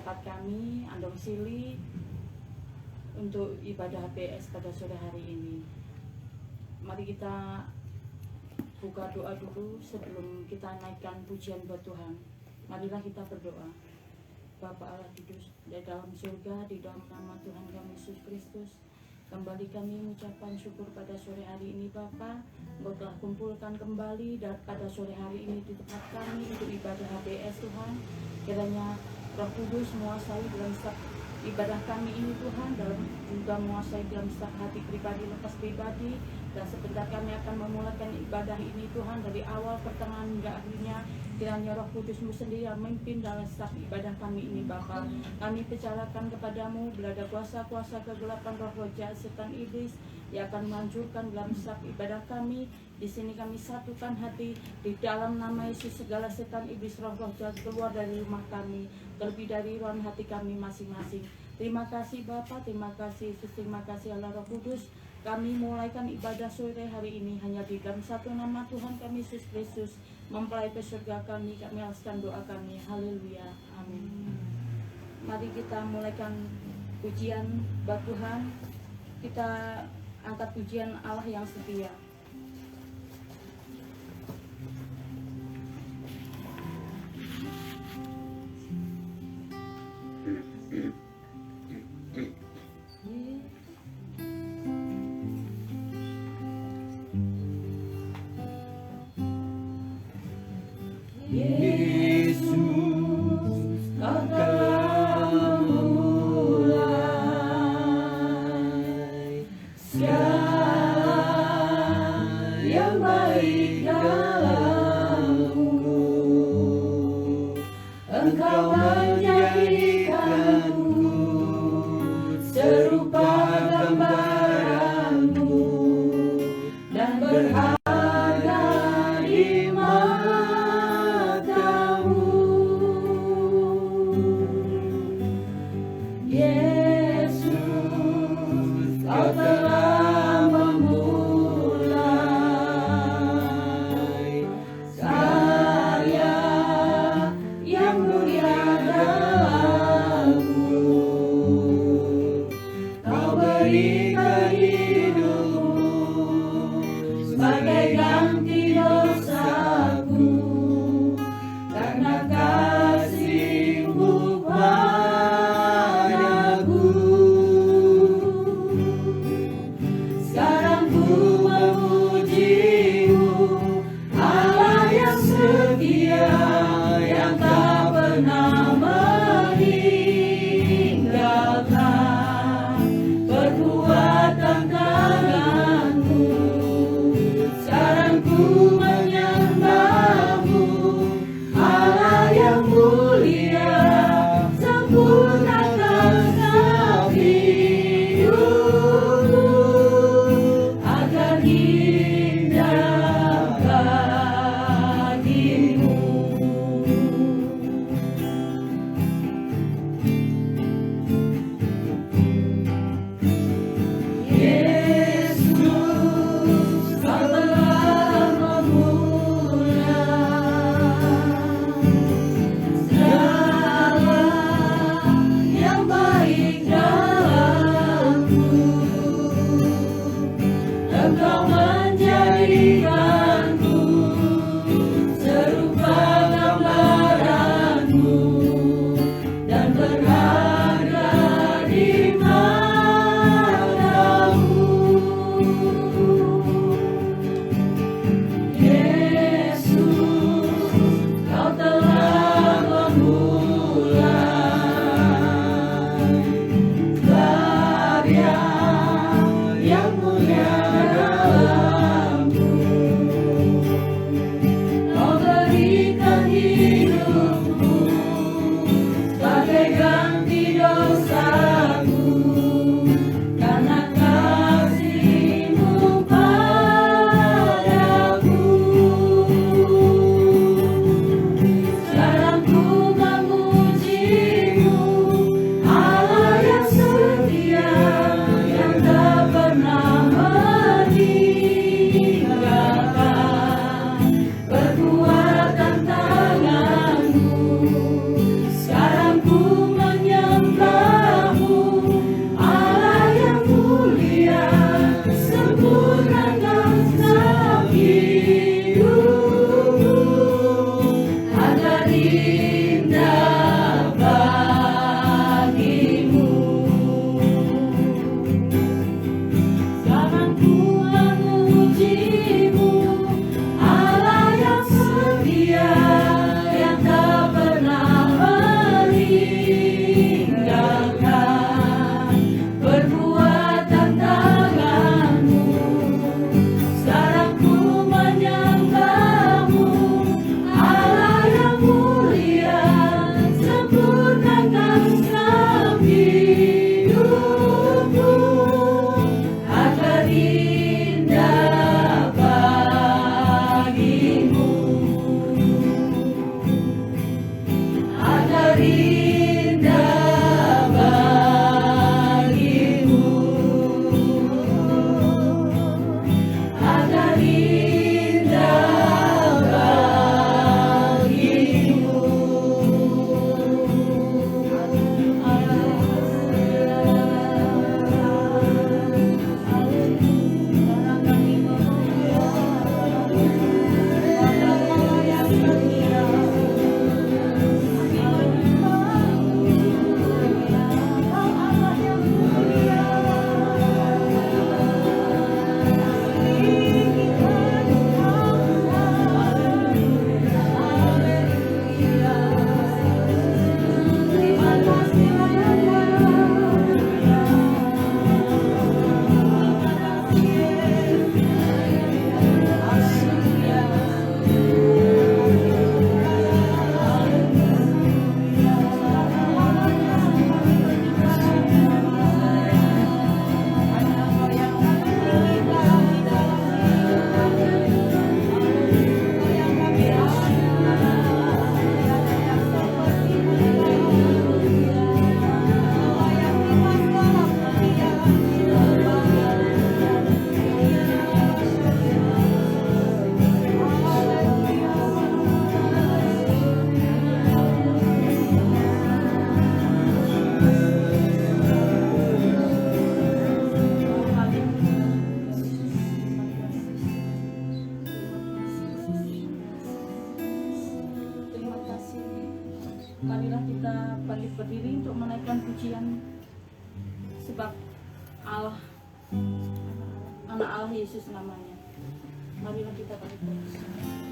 tempat kami, Andong Sili, untuk ibadah HBS pada sore hari ini. Mari kita buka doa dulu sebelum kita naikkan pujian buat Tuhan. Marilah kita berdoa. Bapa Allah Kudus, di dalam surga, di dalam nama Tuhan kami Yesus Kristus, kembali kami mengucapkan syukur pada sore hari ini Bapa. Engkau telah kumpulkan kembali pada sore hari ini di tempat kami untuk ibadah HBS Tuhan. Kiranya Roh Kudus menguasai dalam setiap ibadah kami ini Tuhan, dalam juga menguasai dalam setiap hati pribadi lepas pribadi. Dan sebentar kami akan memulakan ibadah ini Tuhan, dari awal pertengahan hingga akhirnya. Kiranya Roh Kudus-Mu sendiri yang memimpin dalam setiap ibadah kami ini Bapa. Kami percayakan kepadamu bila ada kuasa-kuasa kegelapan roh jahat setan iblis yang akan menghancurkan dalam setiap ibadah kami. Di sini kami satukan hati di dalam nama Yesus, segala setan iblis roh jahat keluar dari rumah kami, terlebih dari ruang hati kami masing-masing. Terima kasih Bapa, terima kasih Yesus, terima kasih Allah Roh Kudus. Kami mulaikan ibadah sore hari ini hanya di dalam satu nama Tuhan kami Yesus Kristus, mempelai surga kami alaskan doa kami. Haleluya, amin. Mari kita mulaikan pujian buat Tuhan. Kita angkat pujian Allah yang setia. Perbuatan bangkit berdiri untuk menaikkan pujian, sebab Allah, anak Allah Yesus namanya. Marilah kita bangkit berdiri.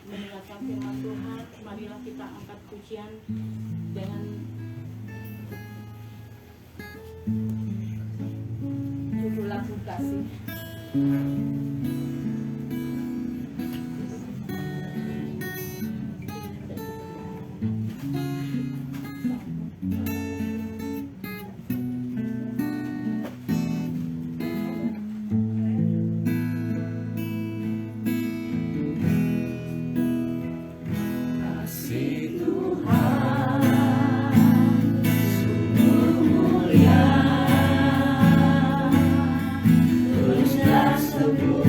mendengarkan firman Tuhan, marilah kita angkat pujian dengan judul lagu kasih. Sungguh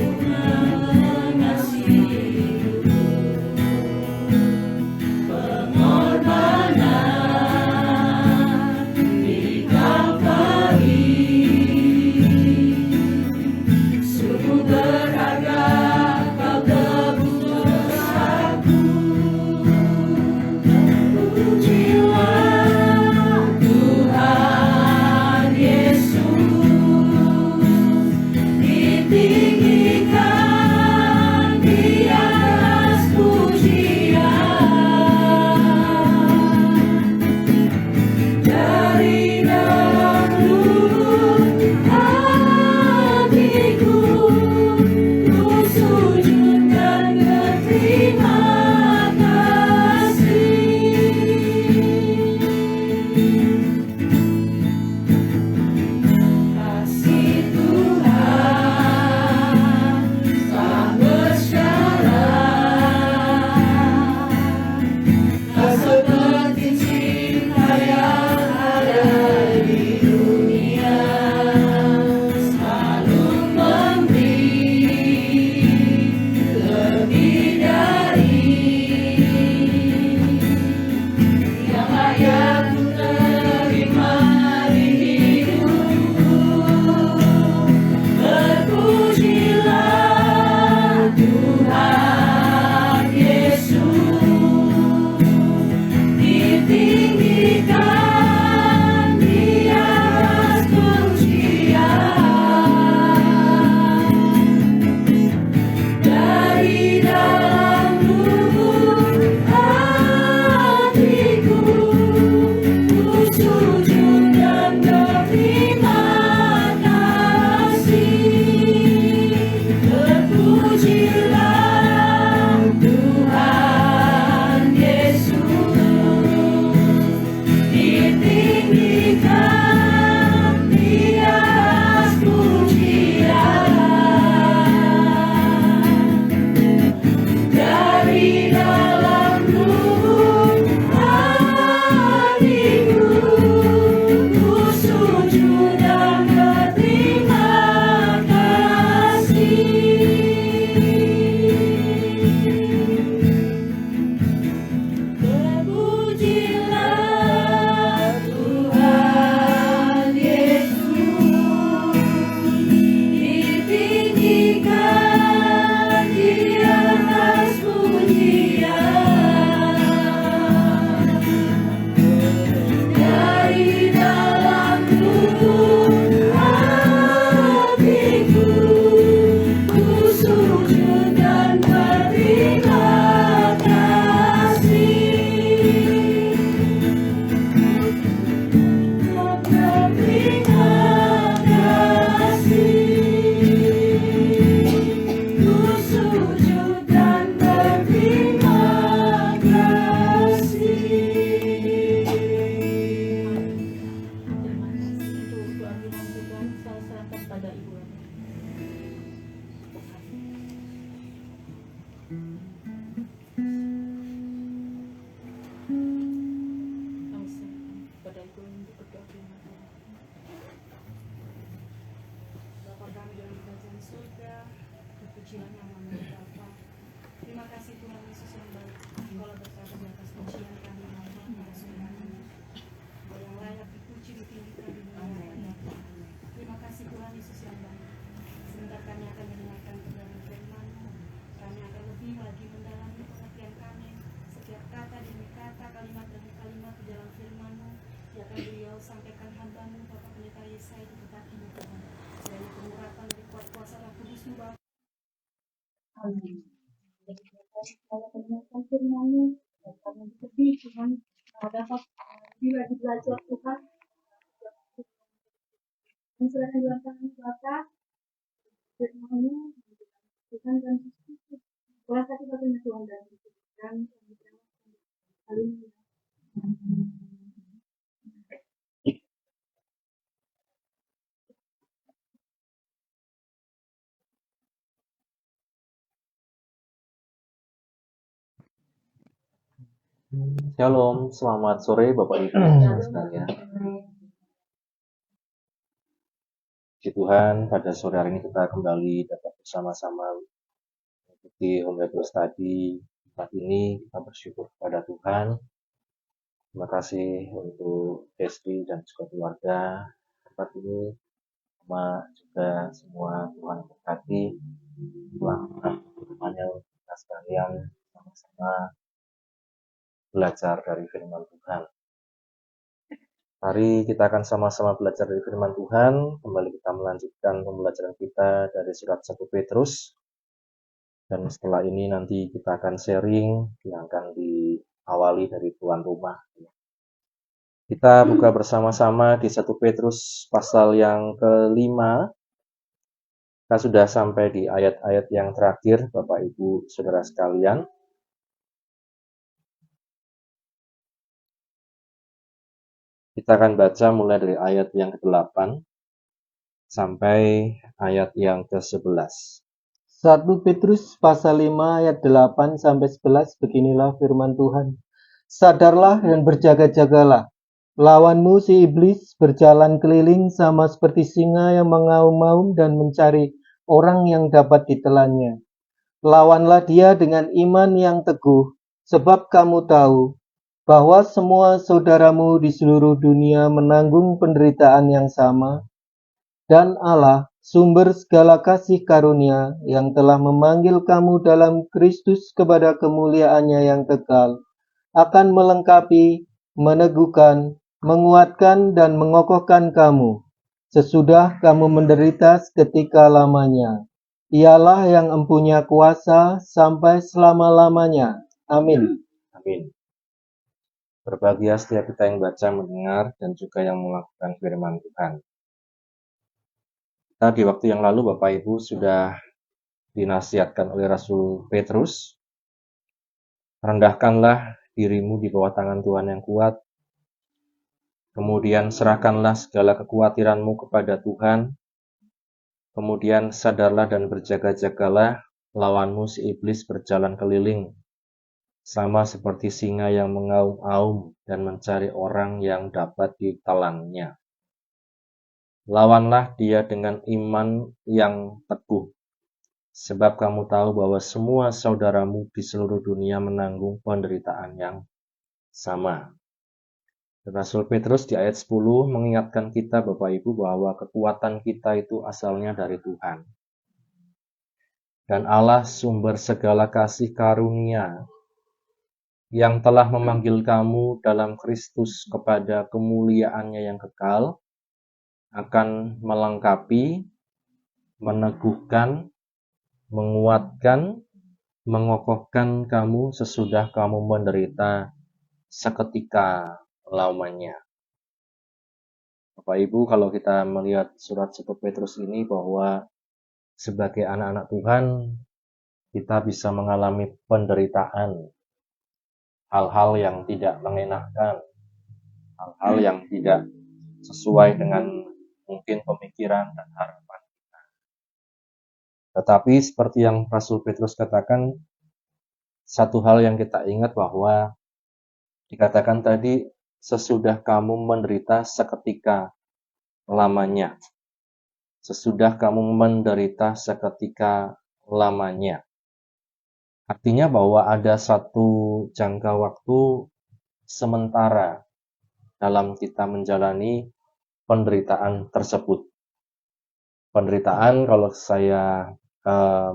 Amin. Kalau ternyata firman-Mu, kami sedih Tuhan, dapat bila belajar Tuhan, mencerahkan dalam tangan Bapa, firman-Mu, Tuhan dan Yesus. Kuasa kita punya Tuhan dan Yesus. Dan haleluya. Shalom, selamat sore Bapak Ibu sekalian. Puji Tuhan, pada sore hari ini kita kembali dapat bersama-sama mengikuti Home Bible Study. Saat ini kita bersyukur kepada Tuhan. Terima kasih untuk Desti dan juga keluarga. Tempat ini sama juga semua Tuhan berkati. Melakukan firman-Nya untuk kita sekalian sama-sama belajar dari firman Tuhan. Mari kita akan sama-sama belajar dari firman Tuhan. Kembali kita melanjutkan pembelajaran kita dari surat 1 Petrus. Dan setelah ini nanti kita akan sharing yang akan diawali dari tuan rumah. Kita buka bersama-sama di 1 Petrus pasal yang ke-5. Kita sudah sampai di ayat-ayat yang terakhir, Bapak Ibu Saudara sekalian. Kita akan baca mulai dari ayat yang ke-8 sampai ayat yang ke-11. 1 Petrus pasal 5 ayat 8 sampai 11, beginilah firman Tuhan. Sadarlah dan berjaga-jagalah. Lawanmu si iblis berjalan keliling sama seperti singa yang mengaum-ngaum dan mencari orang yang dapat ditelannya. Lawanlah dia dengan iman yang teguh, sebab kamu tahu bahwa semua saudaramu di seluruh dunia menanggung penderitaan yang sama, dan Allah, sumber segala kasih karunia yang telah memanggil kamu dalam Kristus kepada kemuliaan-Nya yang kekal, akan melengkapi, meneguhkan, menguatkan, dan mengokohkan kamu, sesudah kamu menderita seketika lamanya. Ialah yang empunya kuasa sampai selama-lamanya. Amin. Amin. Berbahagia setiap kita yang baca, mendengar, dan juga yang melakukan firman Tuhan. Kita di waktu yang lalu Bapak Ibu sudah dinasihatkan oleh Rasul Petrus, rendahkanlah dirimu di bawah tangan Tuhan yang kuat, kemudian serahkanlah segala kekhawatiranmu kepada Tuhan, kemudian sadarlah dan berjaga-jagalah, lawanmu si iblis berjalan keliling, sama seperti singa yang mengaum-aum dan mencari orang yang dapat ditelannya. Lawanlah dia dengan iman yang teguh, sebab kamu tahu bahwa semua saudaramu di seluruh dunia menanggung penderitaan yang sama. Rasul Petrus di ayat 10 mengingatkan kita Bapak Ibu bahwa kekuatan kita itu asalnya dari Tuhan. Dan Allah sumber segala kasih karunia yang telah memanggil kamu dalam Kristus kepada kemuliaan-Nya yang kekal, akan melengkapi, meneguhkan, menguatkan, mengokohkan kamu sesudah kamu menderita seketika lamanya. Bapak Ibu, kalau kita melihat surat 1 Petrus ini bahwa sebagai anak-anak Tuhan, kita bisa mengalami penderitaan, hal-hal yang tidak mengenakan, hal-hal yang tidak sesuai dengan mungkin pemikiran dan harapan kita. Tetapi seperti yang Rasul Petrus katakan, satu hal yang kita ingat bahwa dikatakan tadi, sesudah kamu menderita seketika lamanya. Sesudah kamu menderita seketika lamanya. Artinya bahwa ada satu jangka waktu sementara dalam kita menjalani penderitaan tersebut. Penderitaan kalau saya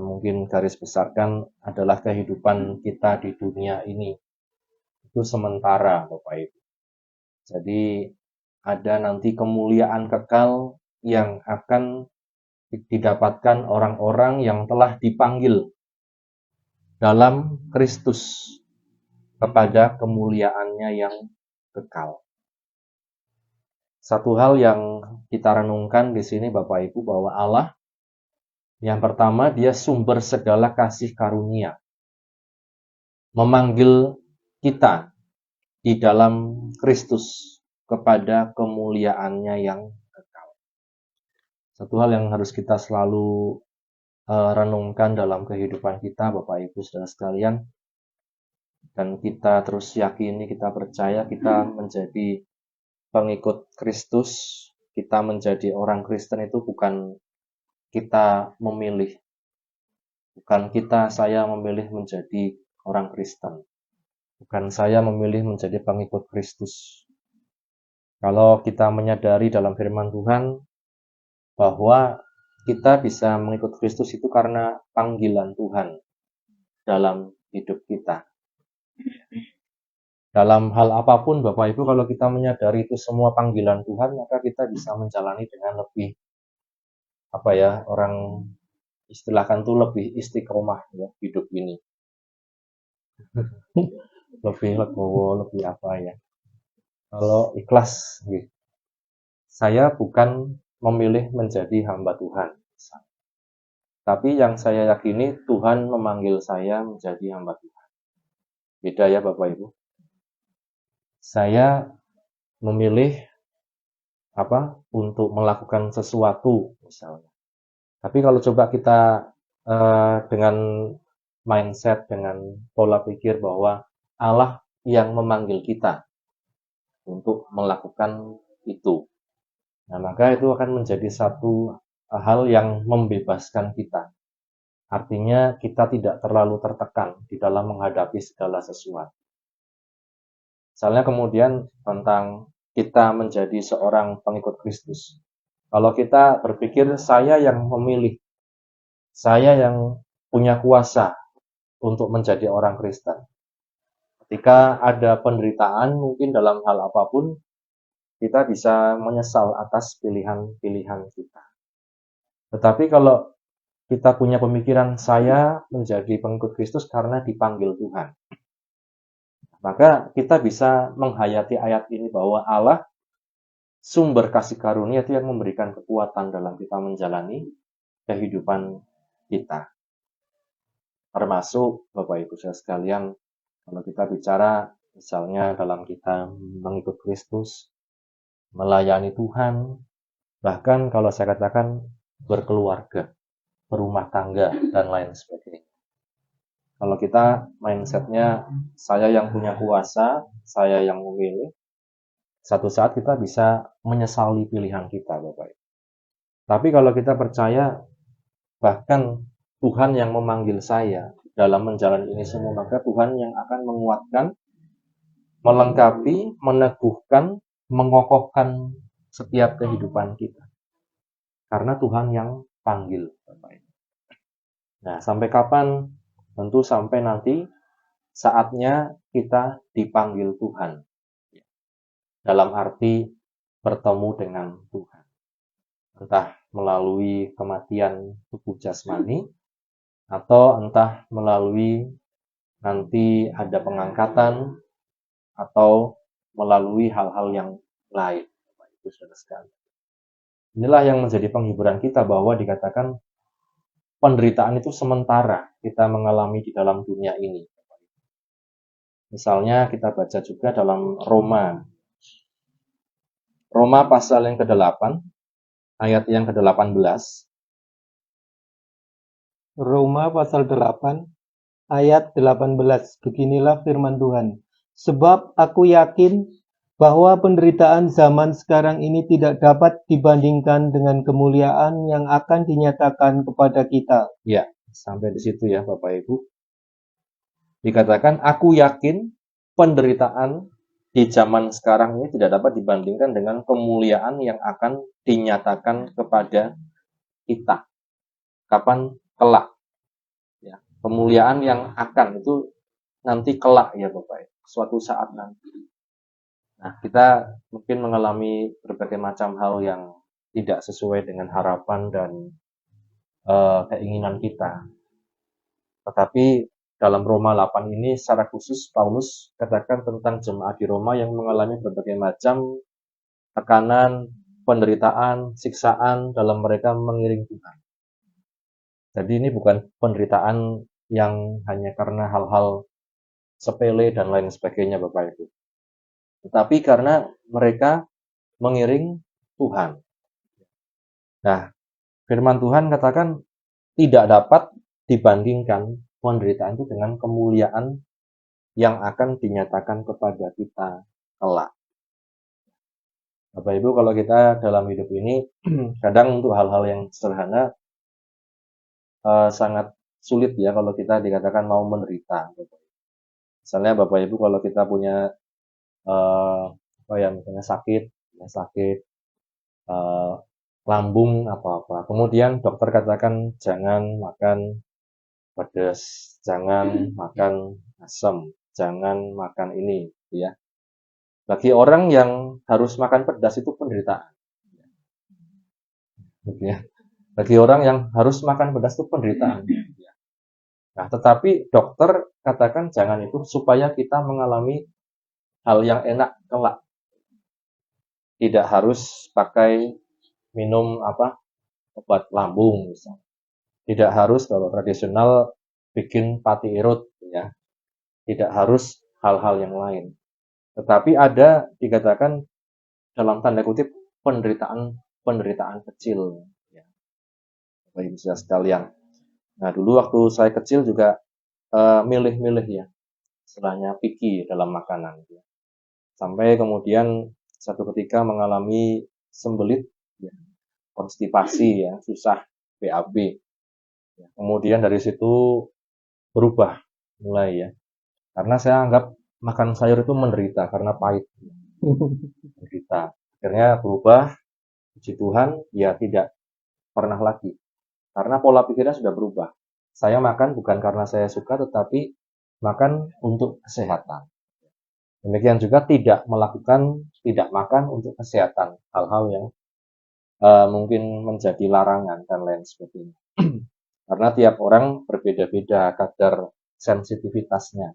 mungkin garis besarkan adalah kehidupan kita di dunia ini. Itu sementara, Bapak Ibu. Jadi ada nanti kemuliaan kekal yang akan didapatkan orang-orang yang telah dipanggil dalam Kristus kepada kemuliaannya yang kekal. Satu hal yang kita renungkan di sini Bapak Ibu, bahwa Allah yang pertama, dia sumber segala kasih karunia, memanggil kita di dalam Kristus kepada kemuliaannya yang kekal. Satu hal yang harus kita selalu renungkan dalam kehidupan kita Bapak Ibu Saudara sekalian, dan kita terus yakini, kita percaya kita menjadi pengikut Kristus, kita menjadi orang Kristen itu bukan kita memilih, bukan saya memilih menjadi orang Kristen, bukan saya memilih menjadi pengikut Kristus. Kalau kita menyadari dalam firman Tuhan bahwa kita bisa mengikut Kristus itu karena panggilan Tuhan dalam hidup kita. Dalam hal apapun Bapak Ibu, kalau kita menyadari itu semua panggilan Tuhan, maka kita bisa menjalani dengan lebih, orang istilahkan tuh lebih istiqomah ya, hidup ini. Lebih legowo, lebih kalau ikhlas gitu. Saya bukan memilih menjadi hamba Tuhan, tapi yang saya yakini Tuhan memanggil saya menjadi hamba Tuhan. Beda ya Bapak Ibu. Saya memilih untuk melakukan sesuatu misalnya. Tapi kalau coba kita dengan mindset, dengan pola pikir bahwa Allah yang memanggil kita untuk melakukan itu, nah maka itu akan menjadi satu hal yang membebaskan kita. Artinya kita tidak terlalu tertekan di dalam menghadapi segala sesuatu. Misalnya kemudian tentang kita menjadi seorang pengikut Kristus. Kalau kita berpikir saya yang memilih, saya yang punya kuasa untuk menjadi orang Kristen. Ketika ada penderitaan mungkin dalam hal apapun, kita bisa menyesal atas pilihan-pilihan kita. Tetapi kalau kita punya pemikiran saya menjadi pengikut Kristus karena dipanggil Tuhan, maka kita bisa menghayati ayat ini bahwa Allah sumber kasih karunia itu yang memberikan kekuatan dalam kita menjalani kehidupan kita. Termasuk Bapak Ibu Saudara sekalian, kalau kita bicara misalnya dalam kita mengikut Kristus, melayani Tuhan, bahkan kalau saya katakan berkeluarga, berumah tangga, dan lain sebagainya. Kalau kita mindsetnya saya yang punya kuasa, saya yang memilih, satu saat kita bisa menyesali pilihan kita Bapak Ibu. Tapi kalau kita percaya bahkan Tuhan yang memanggil saya dalam menjalani ini semua, maka Tuhan yang akan menguatkan, melengkapi, meneguhkan, mengokohkan setiap kehidupan kita. Karena Tuhan yang panggil Bapak Ibu. Nah, sampai kapan? Tentu sampai nanti saatnya kita dipanggil Tuhan. Dalam arti bertemu dengan Tuhan. Entah melalui kematian tubuh jasmani, atau entah melalui nanti ada pengangkatan, atau melalui hal-hal yang lain. Bapak Ibu Saudara sekalian. Inilah yang menjadi penghiburan kita bahwa dikatakan penderitaan itu sementara kita mengalami di dalam dunia ini. Misalnya kita baca juga dalam Roma pasal yang ke-8, ayat yang ke-18. Roma pasal 8, ayat 18. Beginilah firman Tuhan. Sebab aku yakin bahwa penderitaan zaman sekarang ini tidak dapat dibandingkan dengan kemuliaan yang akan dinyatakan kepada kita. Ya, sampai di situ ya Bapak Ibu. Dikatakan, aku yakin penderitaan di zaman sekarang ini tidak dapat dibandingkan dengan kemuliaan yang akan dinyatakan kepada kita. Kapan? Kelak. Ya, kemuliaan yang akan itu nanti kelak ya Bapak Ibu. Suatu saat nanti. Nah, kita mungkin mengalami berbagai macam hal yang tidak sesuai dengan harapan dan keinginan kita. Tetapi dalam Roma 8 ini secara khusus Paulus katakan tentang jemaat di Roma yang mengalami berbagai macam tekanan, penderitaan, siksaan dalam mereka mengiring Tuhan. Jadi ini bukan penderitaan yang hanya karena hal-hal sepele dan lain sebagainya Bapak Ibu. Tetapi karena mereka mengiring Tuhan. Nah, firman Tuhan katakan tidak dapat dibandingkan penderitaan itu dengan kemuliaan yang akan dinyatakan kepada kita kelak. Bapak Ibu, kalau kita dalam hidup ini kadang untuk hal-hal yang sederhana sangat sulit ya kalau kita dikatakan mau menderita. Misalnya Bapak Ibu kalau kita punya misalnya sakit lambung apa-apa. Kemudian dokter katakan jangan makan pedas, jangan makan asam, jangan makan ini, ya. Bagi orang yang harus makan pedas itu penderitaan, gitu ya. Bagi orang yang harus makan pedas itu penderitaan. Ya. Nah, tetapi dokter katakan jangan itu supaya kita mengalami hal yang enak kelak. Tidak harus pakai minum obat lambung misalnya. Tidak harus kalau tradisional bikin pati irut ya. Tidak harus hal-hal yang lain. Tetapi ada dikatakan dalam tanda kutip penderitaan kecil ya. Bapak Ibu saudara sekalian. Nah, dulu waktu saya kecil juga milih-milih ya. Istilahnya picky dalam makanan ya. Sampai kemudian satu ketika mengalami sembelit ya, konstipasi ya, susah BAB. Ya, kemudian dari situ berubah mulai ya. Karena saya anggap makan sayur itu menderita karena pahit. Menderita. Akhirnya berubah, puji Tuhan, ya tidak pernah lagi. Karena pola pikirnya sudah berubah. Saya makan bukan karena saya suka, tetapi makan untuk kesehatan. Demikian juga tidak makan untuk kesehatan. Hal-hal yang mungkin menjadi larangan dan lain sebagainya. Karena tiap orang berbeda-beda kadar sensitivitasnya.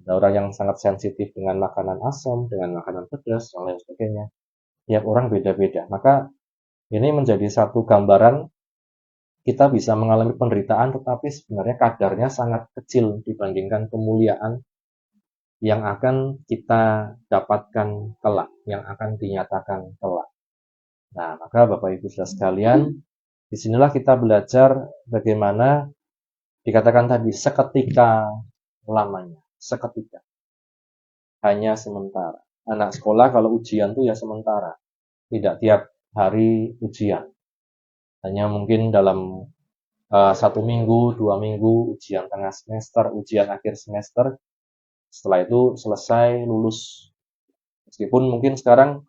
Ada orang yang sangat sensitif dengan makanan asam, dengan makanan pedas, dan lain sebagainya. Tiap orang beda-beda. Maka ini menjadi satu gambaran kita bisa mengalami penderitaan, tetapi sebenarnya kadarnya sangat kecil dibandingkan kemuliaan yang akan kita dapatkan kelak, yang akan dinyatakan kelak. Nah, maka Bapak Ibu saudara sekalian, disinilah kita belajar bagaimana dikatakan tadi seketika lamanya, seketika, hanya sementara. Anak sekolah kalau ujian tuh ya sementara, tidak tiap hari ujian. Hanya mungkin dalam 1 minggu, 2 minggu, ujian tengah semester, ujian akhir semester. Setelah itu selesai, lulus. Meskipun mungkin sekarang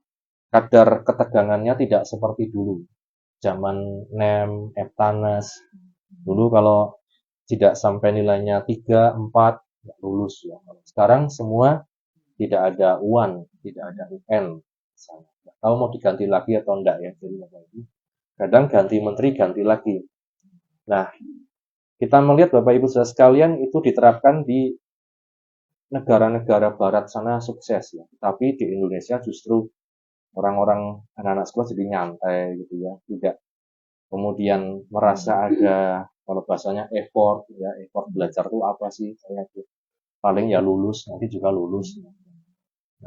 kadar ketegangannya tidak seperti dulu. Zaman NEM, Eptanas. Dulu kalau tidak sampai nilainya 3, 4, nggak lulus ya. Sekarang semua tidak ada UAN, tidak ada UN. Nggak tahu mau diganti lagi atau enggak ya. Jadi kadang ganti menteri, ganti lagi. Nah, kita melihat Bapak Ibu saudara sekalian itu diterapkan di negara-negara barat sana sukses ya. Tapi di Indonesia justru orang-orang anak-anak sekolah jadi nyantai gitu ya. Tidak kemudian merasa ada kalau bahasanya effort ya, effort belajar itu apa sih? Saya paling ya lulus, nanti juga lulus. Nah,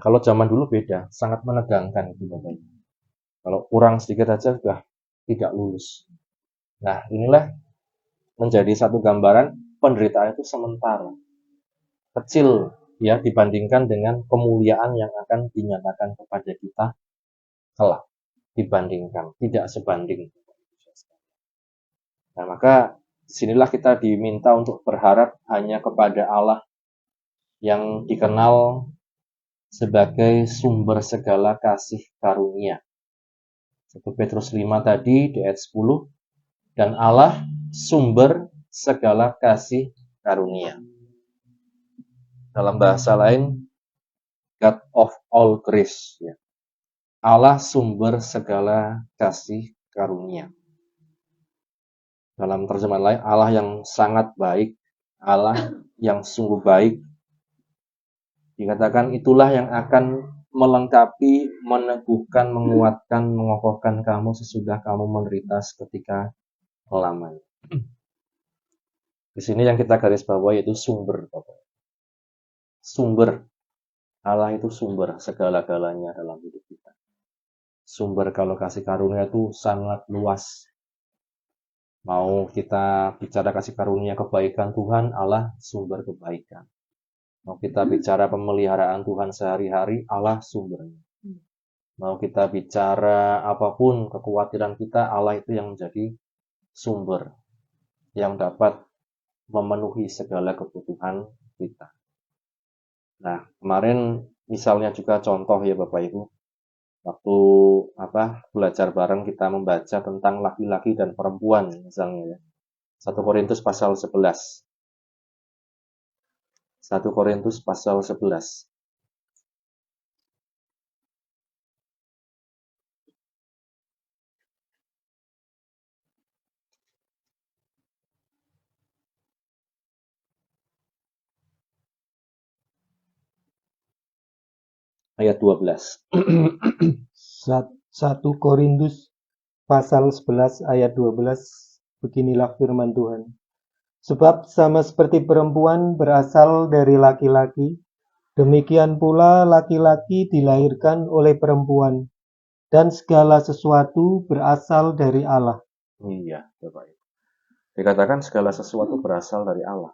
kalau zaman dulu beda, sangat menegangkan itu Bapak Ibu. Kalau kurang sedikit aja sudah tidak lulus. Nah, inilah menjadi satu gambaran penderitaan itu sementara. Kecil ya dibandingkan dengan kemuliaan yang akan dinyatakan kepada kita kelak. Dibandingkan, tidak sebanding. Nah, maka disinilah kita diminta untuk berharap hanya kepada Allah yang dikenal sebagai sumber segala kasih karunia. 1 Petrus 5 tadi di ayat 10, dan Allah sumber segala kasih karunia. Dalam bahasa lain, God of all grace. Ya. Allah sumber segala kasih karunia. Dalam terjemahan lain, Allah yang sangat baik, Allah yang sungguh baik. Dikatakan itulah yang akan melengkapi, meneguhkan, menguatkan, mengokohkan kamu sesudah kamu menderita seketika lamanya. Di sini yang kita garis bawahi itu sumber, Bapak. Sumber. Allah itu sumber segala-galanya dalam hidup kita. Sumber kalau kasih karunia itu sangat luas. Mau kita bicara kasih karunia kebaikan Tuhan, Allah sumber kebaikan. Mau kita bicara pemeliharaan Tuhan sehari-hari, Allah sumbernya. Mau kita bicara apapun kekhawatiran kita, Allah itu yang menjadi sumber yang dapat memenuhi segala kebutuhan kita. Nah, kemarin misalnya juga contoh ya Bapak Ibu, waktu belajar bareng kita membaca tentang laki-laki dan perempuan misalnya ya. 1 Korintus pasal 11. 1 Korintus pasal 11. Ayat 12. 1 Korintus pasal 11 ayat 12, beginilah firman Tuhan. Sebab sama seperti perempuan berasal dari laki-laki, demikian pula laki-laki dilahirkan oleh perempuan, dan segala sesuatu berasal dari Allah. Iya, Bapak Ibu. Dikatakan segala sesuatu berasal dari Allah.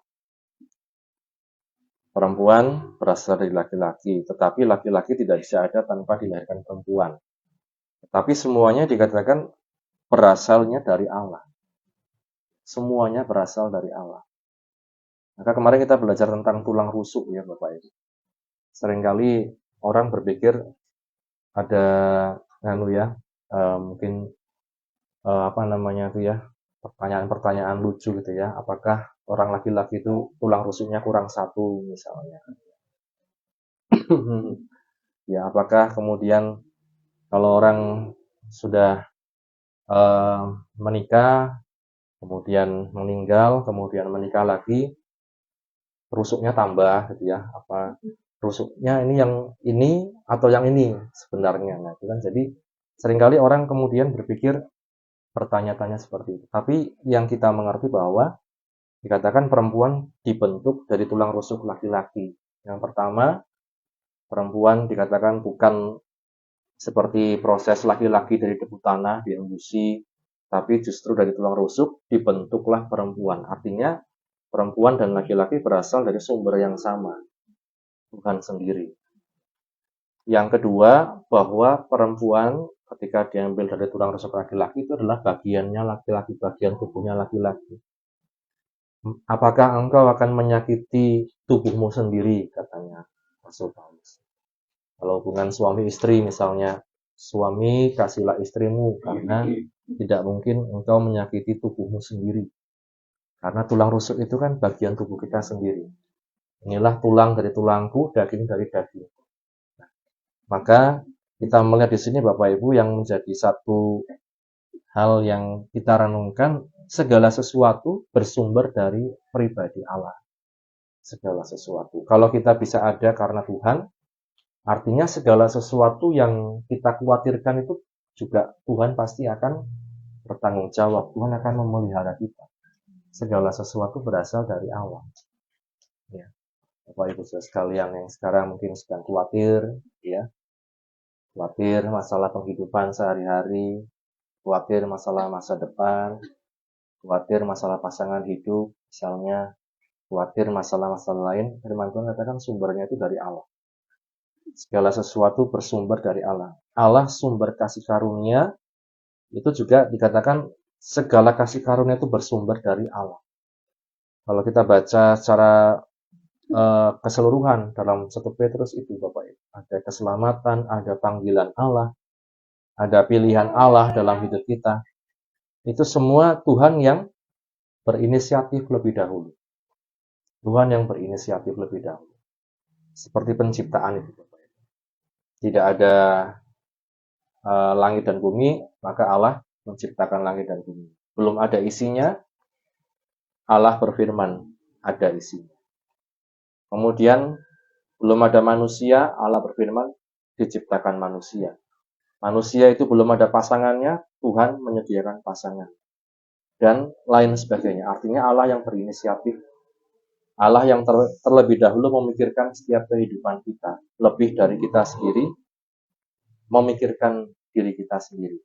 Perempuan berasal dari laki-laki, tetapi laki-laki tidak bisa ada tanpa dilahirkan perempuan. Tetapi semuanya dikatakan berasalnya dari Allah. Semuanya berasal dari Allah. Maka kemarin kita belajar tentang tulang rusuk ya Bapak Ibu. Seringkali orang berpikir ada mungkin pertanyaan-pertanyaan lucu gitu ya. Apakah orang laki-laki itu tulang rusuknya kurang satu misalnya? Ya, apakah kemudian kalau orang sudah menikah, kemudian meninggal, kemudian menikah lagi, rusuknya tambah gitu ya? Apa rusuknya ini yang ini atau yang ini sebenarnya? Nah, itu kan jadi seringkali orang kemudian berpikir bertanya-tanya seperti itu. Tapi yang kita mengerti bahwa dikatakan perempuan dibentuk dari tulang rusuk laki-laki. Yang pertama, perempuan dikatakan bukan seperti proses laki-laki dari debu tanah diembusi, tapi justru dari tulang rusuk dibentuklah perempuan. Artinya perempuan dan laki-laki berasal dari sumber yang sama, Tuhan sendiri. Yang kedua, bahwa perempuan ketika diambil dari tulang rusuk laki-laki itu adalah bagiannya laki-laki, bagian tubuhnya laki-laki. Apakah engkau akan menyakiti tubuhmu sendiri, katanya Rasul Paulus. Kalau hubungan suami istri misalnya, suami kasihlah istrimu karena tidak mungkin engkau menyakiti tubuhmu sendiri. Karena tulang rusuk itu kan bagian tubuh kita sendiri. Inilah tulang dari tulangku, daging dari dagingku. Nah, maka kita melihat di sini Bapak Ibu yang menjadi satu hal yang kita renungkan, segala sesuatu bersumber dari pribadi Allah. Segala sesuatu. Kalau kita bisa ada karena Tuhan, artinya segala sesuatu yang kita khawatirkan itu juga Tuhan pasti akan bertanggung jawab. Tuhan akan memelihara kita. Segala sesuatu berasal dari Allah. Ya. Bapak Ibu sekalian yang sekarang mungkin sedang khawatir, ya, khawatir masalah penghidupan sehari-hari, khawatir masalah masa depan, khawatir masalah pasangan hidup, misalnya, khawatir masalah-masalah lain, firman Tuhan katakan sumbernya itu dari Allah. Segala sesuatu bersumber dari Allah. Allah sumber kasih karunia, itu juga dikatakan segala kasih karunia itu bersumber dari Allah. Kalau kita baca secara keseluruhan dalam 1 Petrus itu Bapak Ibu, ada keselamatan, ada panggilan Allah, ada pilihan Allah dalam hidup kita. Itu semua Tuhan yang berinisiatif lebih dahulu. Tuhan yang berinisiatif lebih dahulu. Seperti penciptaan itu Bapak Ibu. Tidak ada langit dan bumi, maka Allah menciptakan langit dan bumi. Belum ada isinya, Allah berfirman, ada isinya. Kemudian belum ada manusia, Allah berfirman, diciptakan manusia. Manusia itu belum ada pasangannya, Tuhan menyediakan pasangan. Dan lain sebagainya. Artinya Allah yang berinisiatif, Allah yang terlebih dahulu memikirkan setiap kehidupan kita. Lebih dari kita sendiri, memikirkan diri kita sendiri.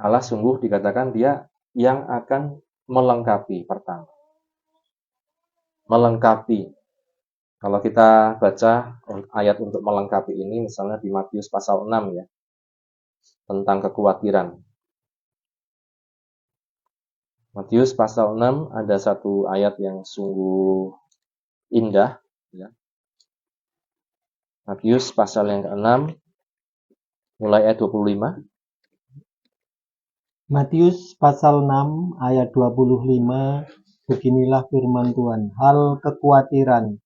Allah sungguh dikatakan dia yang akan melengkapi pertama. Melengkapi. Kalau kita baca ayat untuk melengkapi ini, misalnya di Matius pasal 6 ya, tentang kekhawatiran. Matius pasal 6 ada satu ayat yang sungguh indah. Ya. Matius pasal yang ke-6, mulai ayat 25. Matius pasal 6 ayat 25, beginilah firman Tuhan. Hal kekhawatiran.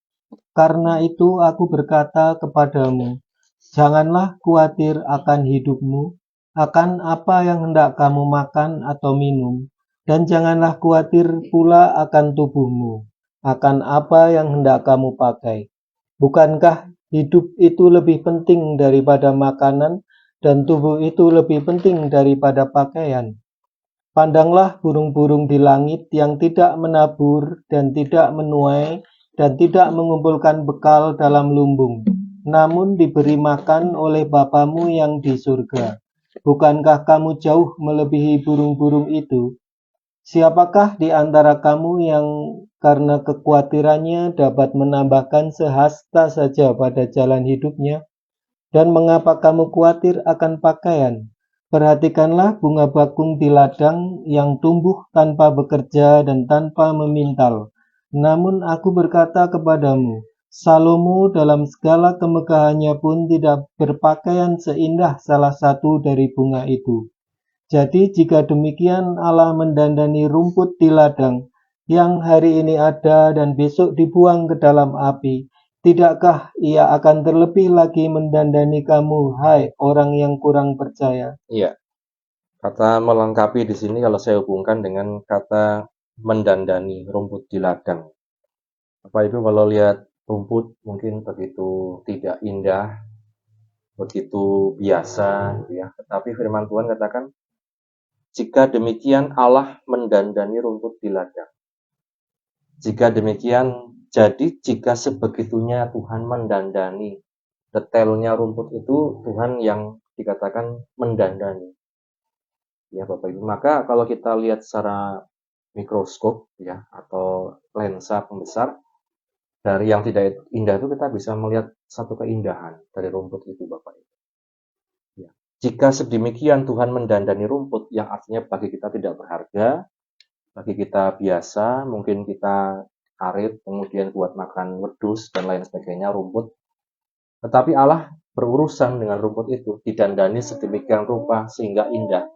Karena itu aku berkata kepadamu, janganlah khawatir akan hidupmu, akan apa yang hendak kamu makan atau minum, dan janganlah khawatir pula akan tubuhmu, akan apa yang hendak kamu pakai. Bukankah hidup itu lebih penting daripada makanan, dan tubuh itu lebih penting daripada pakaian? Pandanglah burung-burung di langit yang tidak menabur dan tidak menuai dan tidak mengumpulkan bekal dalam lumbung, namun diberi makan oleh Bapamu yang di surga. Bukankah kamu jauh melebihi burung-burung itu? Siapakah di antara kamu yang karena kekhawatirannya dapat menambahkan sehasta saja pada jalan hidupnya? Dan mengapa kamu khawatir akan pakaian? Perhatikanlah bunga bakung di ladang yang tumbuh tanpa bekerja dan tanpa memintal. Namun aku berkata kepadamu, Salomo dalam segala kemegahannya pun tidak berpakaian seindah salah satu dari bunga itu. Jadi jika demikian Allah mendandani rumput di ladang, yang hari ini ada dan besok dibuang ke dalam api, tidakkah ia akan terlebih lagi mendandani kamu, hai orang yang kurang percaya? Iya, kata melengkapi di sini kalau saya hubungkan dengan kata mendandani rumput di ladang. Bapak Ibu kalau lihat rumput mungkin begitu tidak indah, begitu biasa, gitu ya. Tetapi firman Tuhan katakan, jika demikian Allah mendandani rumput di ladang. Jika demikian, jadi jika sebegitunya Tuhan mendandani detailnya rumput itu, Tuhan yang dikatakan mendandani. Ya Bapak Ibu, maka kalau kita lihat secara mikroskop ya atau lensa pembesar, dari yang tidak indah itu kita bisa melihat satu keindahan dari rumput itu Bapak Ibu. Ya. Jika sedemikian Tuhan mendandani rumput yang artinya bagi kita tidak berharga, bagi kita biasa, mungkin kita arit, kemudian buat makan wedus dan lain sebagainya, rumput. Tetapi Allah berurusan dengan rumput itu, didandani sedemikian rupa sehingga indah.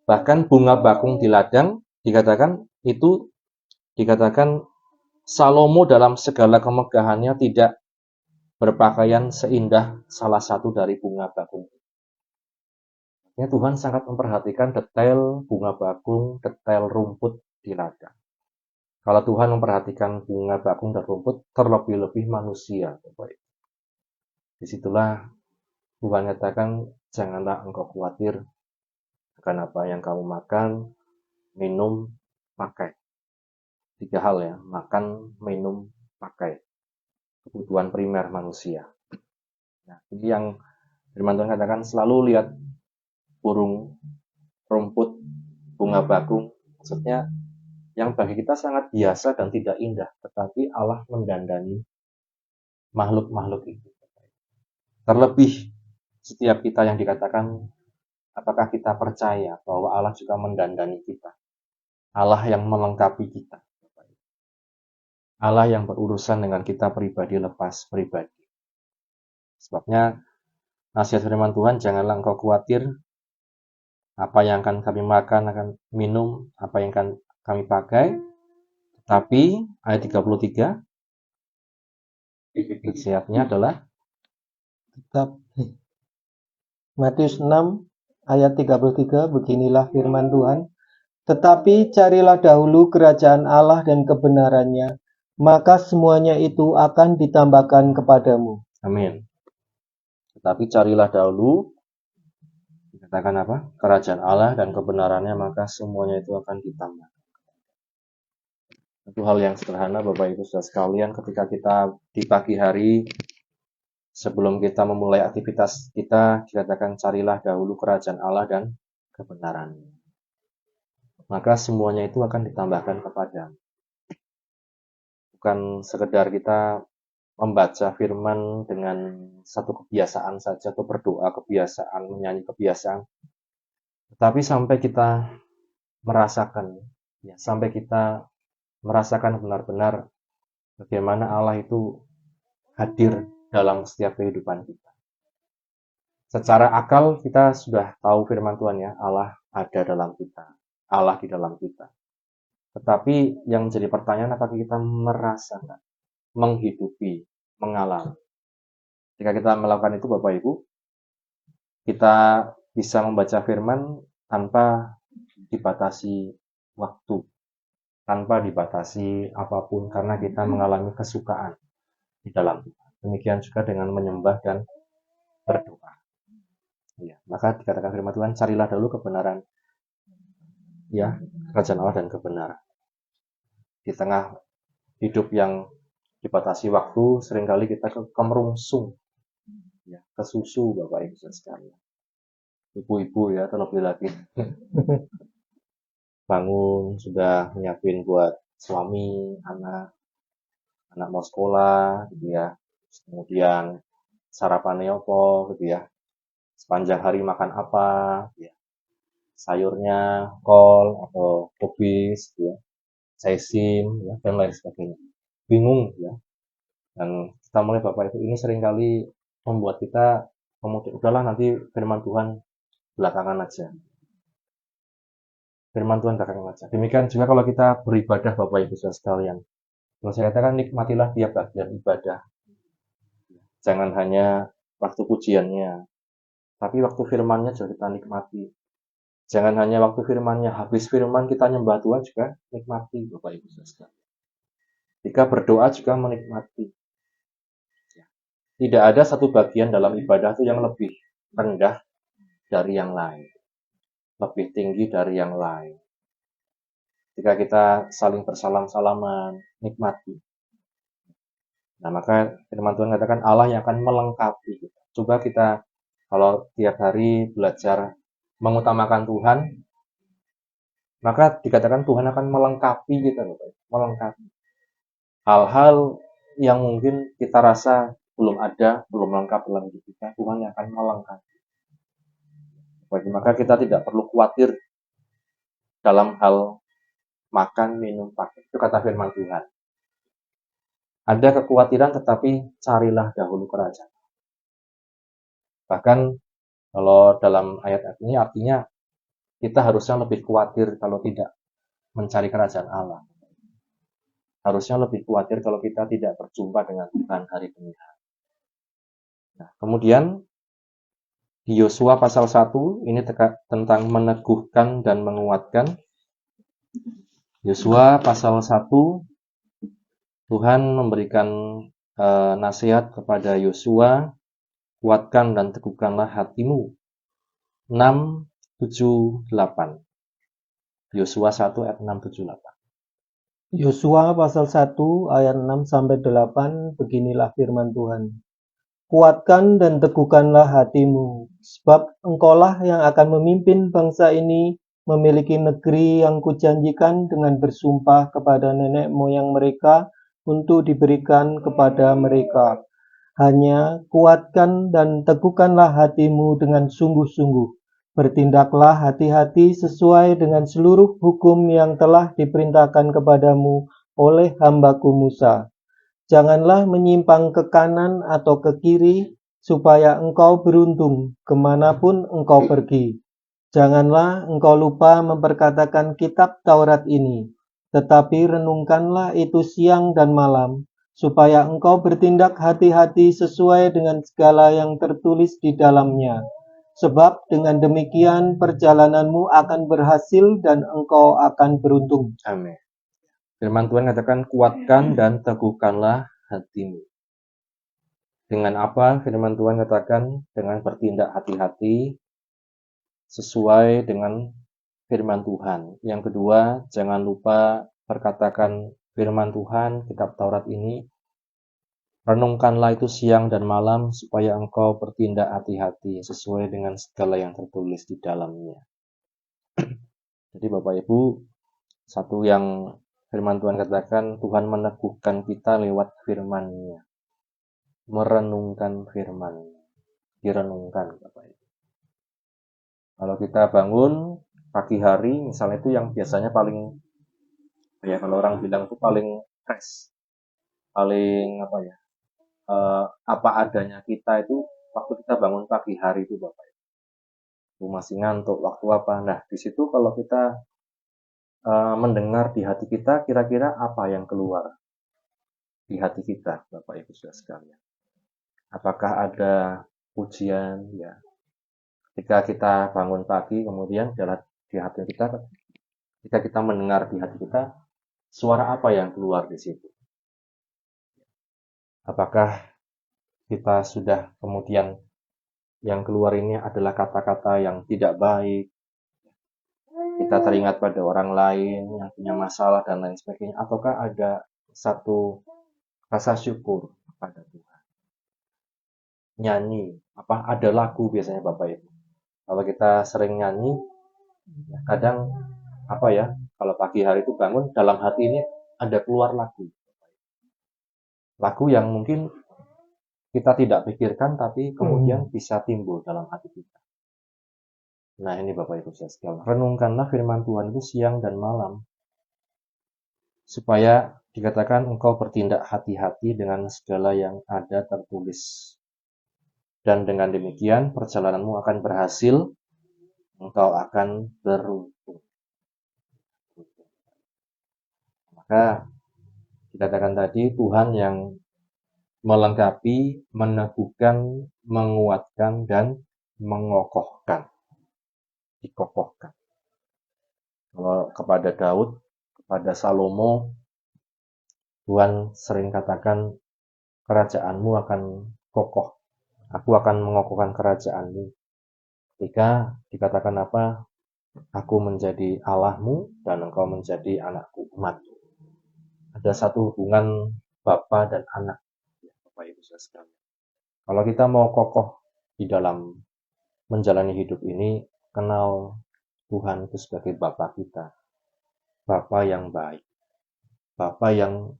Bahkan bunga bakung di ladang dikatakan Salomo dalam segala kemegahannya tidak berpakaian seindah salah satu dari bunga bakung. Ya, Tuhan sangat memperhatikan detail bunga bakung, detail rumput di ladang. Kalau Tuhan memperhatikan bunga bakung dan rumput, terlebih-lebih manusia. Disitulah Tuhan katakan, janganlah engkau khawatir akan apa yang kamu makan, minum, pakai. 3 hal ya, makan, minum, pakai. Kebutuhan primer manusia. Nah, ini yang firman Tuhan katakan, selalu lihat burung, rumput, bunga bakung. Maksudnya, yang bagi kita sangat biasa dan tidak indah, tetapi Allah mendandani makhluk-makhluk itu. Terlebih setiap kita yang dikatakan, apakah kita percaya bahwa Allah juga mendandani kita, Allah yang melengkapi kita, Allah yang berurusan dengan kita pribadi lepas pribadi. Sebabnya nasihat firman Tuhan, janganlah engkau khawatir apa yang akan kami makan, akan minum, apa yang akan kami pakai. Tapi ayat 33, nasihatnya adalah Kitab Matius 6 ayat 33, beginilah firman Tuhan. Tetapi carilah dahulu kerajaan Allah dan kebenarannya, maka semuanya itu akan ditambahkan kepadamu. Amin. Tetapi carilah dahulu, dikatakan apa? Kerajaan Allah dan kebenarannya, maka semuanya itu akan ditambah. Itu hal yang sederhana, Bapak Ibu Saudara sekalian, ketika kita di pagi hari, sebelum kita memulai aktivitas kita, dikatakan carilah dahulu kerajaan Allah dan kebenarannya. Maka semuanya itu akan ditambahkan kepadamu. Bukan sekedar kita membaca firman dengan satu kebiasaan saja, atau berdoa kebiasaan, menyanyi kebiasaan, tetapi sampai kita merasakan, ya, sampai kita merasakan benar-benar bagaimana Allah itu hadir dalam setiap kehidupan kita. Secara akal kita sudah tahu firman Tuhan, ya, Allah ada dalam kita, Allah di dalam kita. Tetapi yang jadi pertanyaan, apakah kita merasakan, menghidupi, mengalami? Jika kita melakukan itu, Bapak Ibu, kita bisa membaca firman tanpa dibatasi waktu, tanpa dibatasi apapun, karena kita mengalami kesukaan di dalam kita. Demikian juga dengan menyembah dan berdoa. Ya, maka dikatakan firman Tuhan, carilah dahulu kebenaran, ya, kerajaan Allah dan kebenaran. Di tengah hidup yang dibatasi waktu, seringkali kita kemerungsung, ya, kesusu, Bapak Ibu sekalian. Ibu-ibu, ya, terlebih lagi bangun sudah nyiapin buat suami, anak mau sekolah, gitu ya. Kemudian sarapannya apa, gitu ya. Sepanjang hari makan apa, gitu ya. Sayurnya kol atau kubis, gitu ya. Sesim, ya, dan lain sebagainya. Bingung, ya. Dan kita mulai, Bapak Ibu, ini seringkali membuat kita kemudian udahlah, nanti firman Tuhan belakangan aja. Firman Tuhan belakangan aja. Demikian juga kalau kita beribadah, Bapak Ibu Saudara sekalian. Kalau saya katakan, nikmatilah tiap bagian ibadah. Jangan hanya waktu pujiannya, tapi waktu firmannya juga kita nikmati. Jangan hanya waktu firmannya, habis firman kita nyembah Tuhan juga nikmati, Bapak Ibu Saudara sekalian. Jika berdoa juga menikmati. Tidak ada satu bagian dalam ibadah itu yang lebih rendah dari yang lain, lebih tinggi dari yang lain. Jika kita saling bersalam-salaman, nikmati. Nah, maka firman Tuhan katakan Allah yang akan melengkapi kita. Coba kita kalau tiap hari belajar mengutamakan Tuhan, maka dikatakan Tuhan akan melengkapi kita, melengkapi. Hal-hal yang mungkin kita rasa belum ada, belum lengkap dalam hidup kita, Tuhan yang akan melengkapi. Maka kita tidak perlu khawatir dalam hal makan, minum, pakai. Itu kata firman Tuhan. Ada kekhawatiran, tetapi carilah dahulu kerajaan. Bahkan kalau dalam ayat ini artinya kita harusnya lebih khawatir kalau tidak mencari kerajaan Allah. Harusnya lebih khawatir kalau kita tidak berjumpa dengan Tuhan hari demi hari. Nah, kemudian di Yosua pasal 1 ini tentang meneguhkan dan menguatkan. Yosua pasal 1, Tuhan memberikan nasihat kepada Yosua, kuatkan dan teguhkanlah hatimu. 6, 7, 8. Yosua 1 ayat 6, 7, 8. Yosua pasal 1 ayat 6 sampai 8, beginilah firman Tuhan. Kuatkan dan teguhkanlah hatimu, sebab engkaulah yang akan memimpin bangsa ini memiliki negeri yang kujanjikan dengan bersumpah kepada nenek moyang mereka untuk diberikan kepada mereka. Hanya kuatkan dan teguhkanlah hatimu dengan sungguh-sungguh. Bertindaklah hati-hati sesuai dengan seluruh hukum yang telah diperintahkan kepadamu oleh hambaku Musa. Janganlah menyimpang ke kanan atau ke kiri, supaya engkau beruntung kemanapun engkau pergi. Janganlah engkau lupa memperkatakan kitab Taurat ini, tetapi renungkanlah itu siang dan malam, supaya engkau bertindak hati-hati sesuai dengan segala yang tertulis di dalamnya. sebab dengan demikian perjalananmu akan berhasil dan engkau akan beruntung. Amin. Firman Tuhan katakan, kuatkan dan teguhkanlah hatimu. Dengan apa firman Tuhan katakan? Dengan bertindak hati-hati sesuai dengan firman Tuhan. Yang kedua, jangan lupa perkatakan firman Tuhan, kitab Taurat ini. Renungkanlah itu siang dan malam supaya engkau bertindak hati-hati sesuai dengan segala yang tertulis di dalamnya. Jadi Bapak Ibu, satu yang firman Tuhan katakan, Tuhan meneguhkan kita lewat firman-Nya. Merenungkan firman, direnungkan Bapak Ibu. Kalau kita bangun pagi hari, misalnya itu yang biasanya paling, ya kalau orang bilang itu paling fresh, paling apa adanya kita itu waktu kita bangun pagi hari itu Bapak Ibu. Itu masih ngantuk, waktu apa? Nah di situ kalau kita mendengar di hati kita, kira-kira apa yang keluar di hati kita Bapak Ibu Saudara sekalian? Apakah ada pujian, ya? Ketika kita bangun pagi, kemudian di hati kita, ketika kita mendengar di hati kita, suara apa yang keluar di situ? Apakah kita sudah kemudian yang keluar ini adalah kata-kata yang tidak baik, kita teringat pada orang lain yang punya masalah dan lain sebagainya, ataukah ada satu rasa syukur kepada Tuhan? Nyanyi, ada lagu biasanya Bapak Ibu. Kalau kita sering nyanyi, kadang kalau pagi hari itu bangun, dalam hati ini ada keluar lagu. Lagu yang mungkin kita tidak pikirkan, tapi kemudian bisa timbul dalam hati kita. Nah ini Bapak Ibu sekalian, renungkanlah firman Tuhan itu siang dan malam, supaya dikatakan engkau bertindak hati-hati dengan segala yang ada tertulis. Dan dengan demikian perjalananmu akan berhasil, engkau akan beruntung. Maka dikatakan tadi, Tuhan yang melengkapi, meneguhkan, menguatkan, dan mengokohkan. Dikokohkan. Kalau kepada Daud, kepada Salomo, Tuhan sering katakan, kerajaanmu akan kokoh. Aku akan mengokohkan kerajaanmu. Ketika dikatakan apa? Aku menjadi Allahmu dan engkau menjadi anakku, umatku. Ada satu hubungan Bapa dan anak, Bapak Ibu sekalian. Kalau kita mau kokoh di dalam menjalani hidup ini, kenal Tuhan itu sebagai Bapa kita. Bapa yang baik. Bapa yang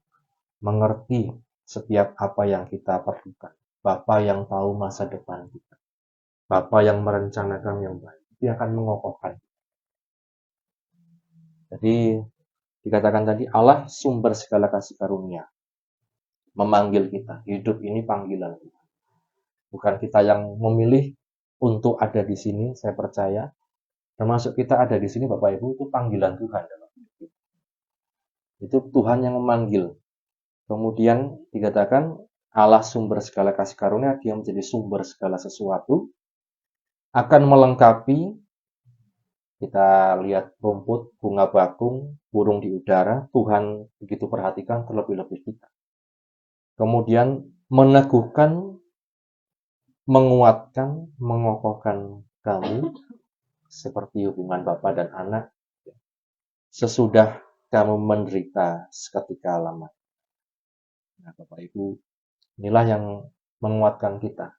mengerti setiap apa yang kita perlukan. Bapa yang tahu masa depan kita. Bapa yang merencanakan yang baik. Itu akan mengokohkan. Jadi dikatakan tadi, Allah sumber segala kasih karunia. Memanggil kita. Hidup ini panggilan Tuhan. Bukan kita yang memilih untuk ada di sini, saya percaya. Termasuk kita ada di sini Bapak Ibu, itu panggilan Tuhan dalam hidup kita. Itu Tuhan yang memanggil. Kemudian dikatakan Allah sumber segala kasih karunia, dia menjadi sumber segala sesuatu, akan melengkapi. Kita lihat rumput, bunga bakung, burung di udara, Tuhan begitu perhatikan terlebih-lebih kita. Kemudian meneguhkan, menguatkan, mengokohkan kamu, seperti hubungan Bapa dan anak, sesudah kamu menderita seketika lama. Nah Bapak Ibu, inilah yang menguatkan kita.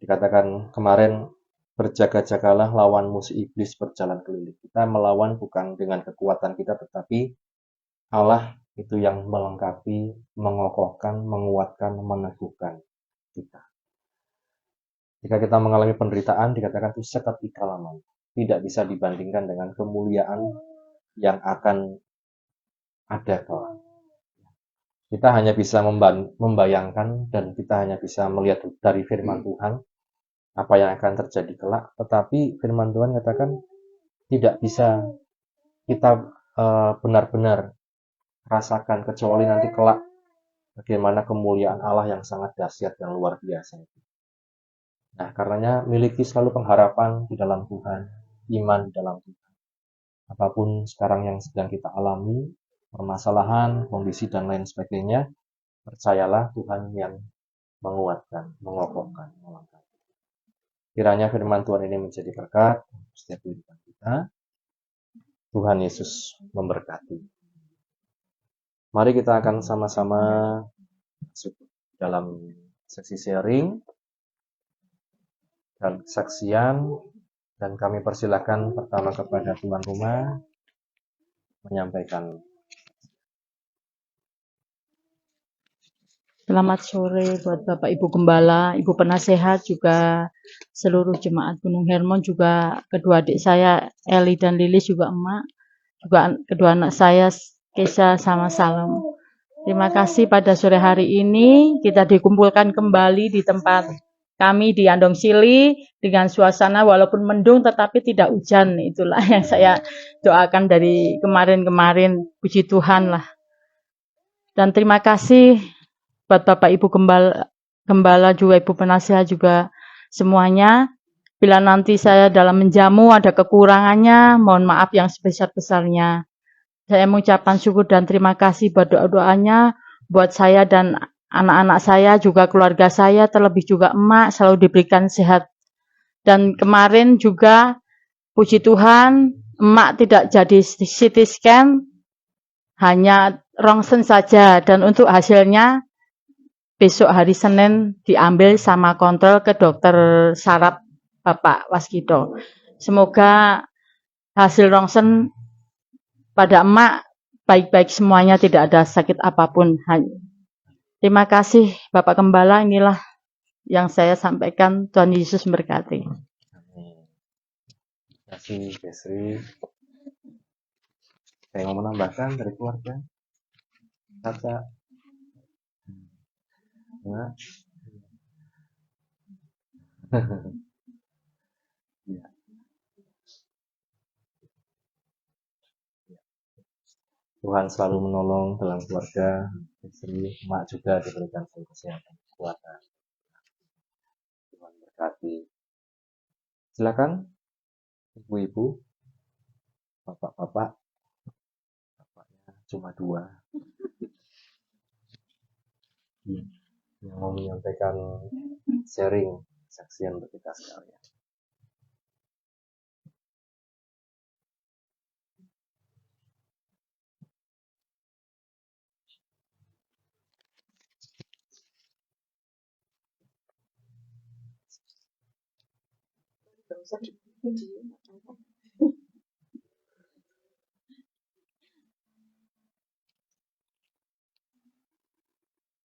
Dikatakan kemarin, berjaga-jagalah lawanmu si iblis berjalan keliling. Kita melawan bukan dengan kekuatan kita, tetapi Allah itu yang melengkapi, mengokohkan, menguatkan, meneguhkan kita. Jika kita mengalami penderitaan, dikatakan itu seketika lamanya. Tidak bisa dibandingkan dengan kemuliaan yang akan ada kelak. Kita hanya bisa membayangkan dan kita hanya bisa melihat dari firman Tuhan apa yang akan terjadi kelak. Tetapi firman Tuhan katakan tidak bisa kita benar-benar rasakan kecuali nanti kelak bagaimana kemuliaan Allah yang sangat dahsyat dan luar biasa itu. Nah, karenanya miliki selalu pengharapan di dalam Tuhan, iman di dalam Tuhan. Apapun sekarang yang sedang kita alami, permasalahan, kondisi, dan lain sebagainya, percayalah Tuhan yang menguatkan, mengokohkan, melengkapi. Kiranya firman Tuhan ini menjadi berkat untuk setiap kehidupan kita. Tuhan Yesus memberkati. Mari kita akan sama-sama masuk dalam sesi sharing dan kesaksian, dan kami persilakan pertama kepada tuan rumah menyampaikan. Selamat sore buat Bapak Ibu Gembala, Ibu Penasehat, juga seluruh jemaat Gunung Hermon, juga kedua adik saya Eli dan Lilis, juga emak, juga kedua anak saya Kesha sama Salam. Terima kasih pada sore hari ini kita dikumpulkan kembali di tempat kami di Andong Sili dengan suasana walaupun mendung tetapi tidak hujan. Itulah yang saya doakan dari kemarin-kemarin, puji Tuhan lah. Dan terima kasih buat Bapak Ibu Gembala juga Ibu Penasehat juga semuanya. Bila nanti saya dalam menjamu ada kekurangannya, mohon maaf yang sebesar-besarnya. Saya mengucapkan syukur dan terima kasih buat doa-doanya buat saya dan anak-anak saya, juga keluarga saya, terlebih juga emak selalu diberikan sehat. Dan kemarin juga puji Tuhan emak tidak jadi CT scan, hanya rongsen saja, dan untuk hasilnya besok hari Senin diambil sama kontrol ke dokter saraf Bapak Waskito. Semoga hasil rongsen pada emak baik-baik semuanya, tidak ada sakit apapun. Terima kasih Bapak Gembala, inilah yang saya sampaikan. Tuhan Yesus memberkati. Amin. Terima kasih, Desri. Saya mau menambahkan dari keluarga. Caca. Ya. Ya. Tuhan selalu menolong dalam keluarga. Istri, emak juga diberikan kesehatan, kekuatan. Tuhan berkati. Silakan, ibu-ibu, bapak-bapak. Bapaknya cuma 2. Yang mau menyampaikan sharing kesaksian untuk kita sekalian.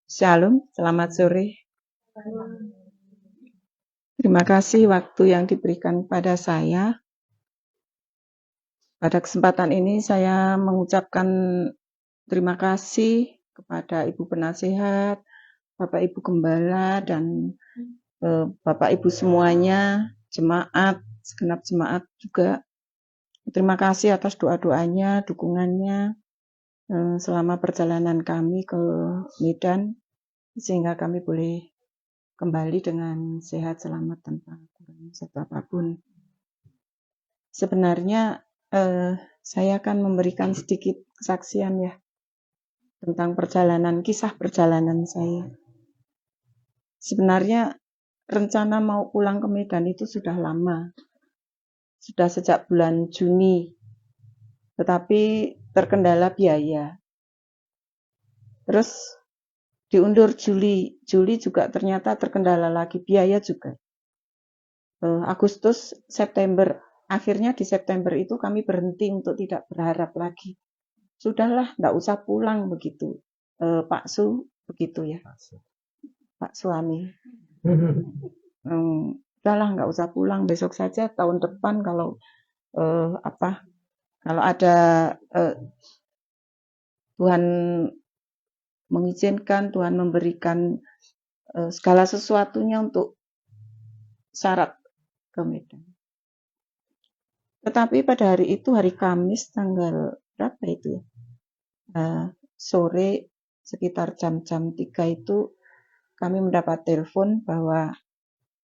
Shalom, selamat sore. Terima kasih waktu yang diberikan pada saya. Pada kesempatan ini saya mengucapkan terima kasih kepada Ibu Penasehat, Bapak Ibu Gembala, dan Bapak Ibu semuanya, jemaat, segenap jemaat juga. Terima kasih atas doa-doanya, dukungannya selama perjalanan kami ke Medan, sehingga kami boleh kembali dengan sehat, selamat, tanpa kurang satu apapun. Sebenarnya saya akan memberikan sedikit kesaksian ya tentang kisah perjalanan saya. Sebenarnya rencana mau pulang ke Medan itu sudah lama, sudah sejak bulan Juni, tetapi terkendala biaya. Terus diundur Juli juga ternyata terkendala lagi biaya juga. Agustus, September, akhirnya di September itu kami berhenti untuk tidak berharap lagi. Sudahlah, nggak usah pulang begitu. Pak Su, begitu ya, Pak suami. Udahlah, nggak usah pulang, besok saja tahun depan kalau kalau ada Tuhan mengizinkan, Tuhan memberikan segala sesuatunya untuk syarat ke Medan. Tetapi pada hari itu, hari Kamis tanggal berapa itu ya? Sore sekitar jam-jam 3 itu kami mendapat telepon bahwa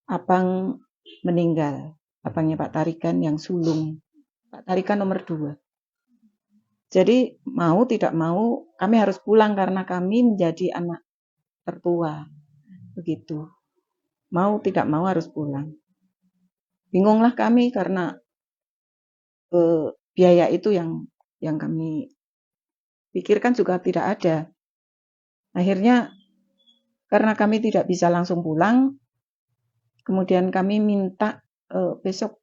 abang meninggal. Abangnya Pak Tarikan yang sulung. Pak Tarikan nomor 2. Jadi mau tidak mau kami harus pulang karena kami menjadi anak tertua. Begitu. Mau tidak mau harus pulang. Bingunglah kami karena biaya itu yang kami pikirkan juga tidak ada. Akhirnya karena kami tidak bisa langsung pulang, kemudian kami minta besok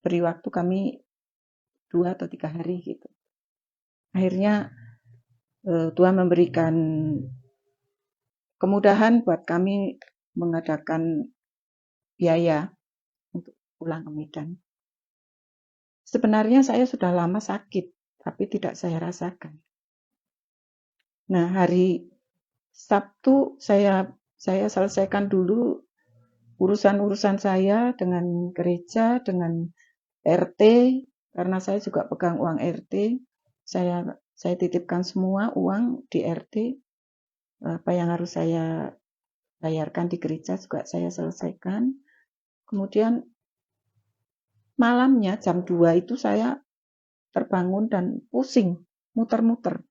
beri waktu kami 2 atau 3 hari gitu. Akhirnya Tuhan memberikan kemudahan buat kami mengadakan biaya untuk pulang ke Medan. Sebenarnya saya sudah lama sakit, tapi tidak saya rasakan. Nah, hari Sabtu saya selesaikan dulu urusan-urusan saya dengan gereja, dengan RT, karena saya juga pegang uang RT. Saya titipkan semua uang di RT. Apa yang harus saya bayarkan di gereja juga saya selesaikan. Kemudian malamnya jam 2 itu saya terbangun dan pusing, muter-muter,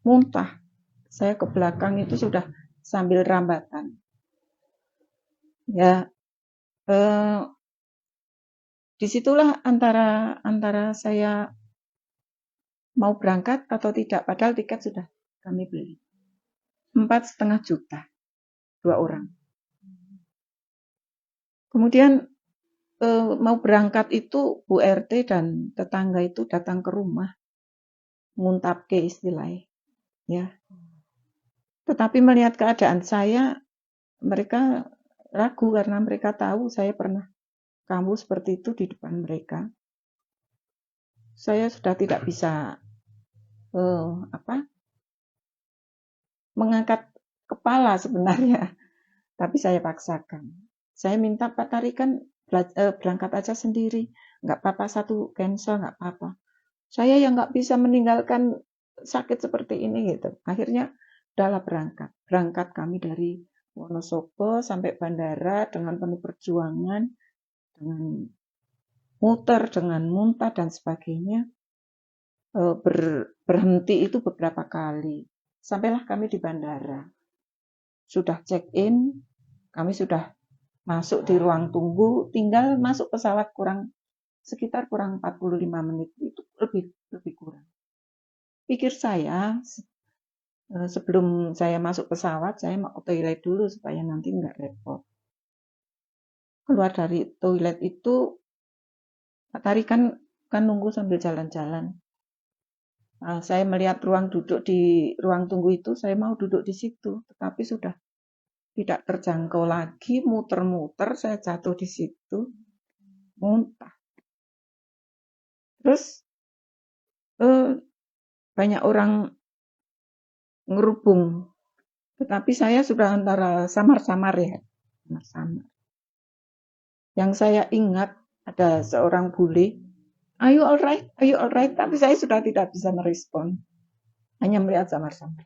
muntah. Saya ke belakang itu sudah sambil rambatan. Ya, disitulah antara saya mau berangkat atau tidak, padahal tiket sudah kami beli. 4,5 juta, 2 orang. Kemudian mau berangkat itu Bu RT dan tetangga itu datang ke rumah, nguntapke istilahnya, ya. Tetapi melihat keadaan saya, mereka ragu karena mereka tahu saya pernah kambuh seperti itu di depan mereka. Saya sudah tidak bisa mengangkat kepala sebenarnya, tapi saya paksakan. Saya minta Pak Tarikan berangkat aja sendiri, nggak apa-apa, satu cancel nggak apa-apa. Saya yang nggak bisa meninggalkan sakit seperti ini gitu. Akhirnya udahlah berangkat kami dari Wonosobo sampai bandara dengan penuh perjuangan, dengan muter, dengan muntah dan sebagainya. Berhenti itu beberapa kali. Sampailah kami di bandara. Sudah check-in, kami sudah masuk di ruang tunggu, tinggal masuk pesawat sekitar kurang 45 menit, itu lebih kurang. Pikir saya, sebelum saya masuk pesawat, saya mau ke toilet dulu supaya nanti nggak repot. Keluar dari toilet itu, Pak Tarikan kan nunggu sambil jalan-jalan. Saya melihat ruang duduk di ruang tunggu itu, saya mau duduk di situ, tetapi sudah tidak terjangkau lagi, muter-muter, saya jatuh di situ, muntah. Terus banyak orang ngerubung, tetapi saya sudah antara samar-samar ya, samar-samar. Yang saya ingat ada seorang bule, are you alright? Tapi saya sudah tidak bisa merespon, hanya melihat samar-samar.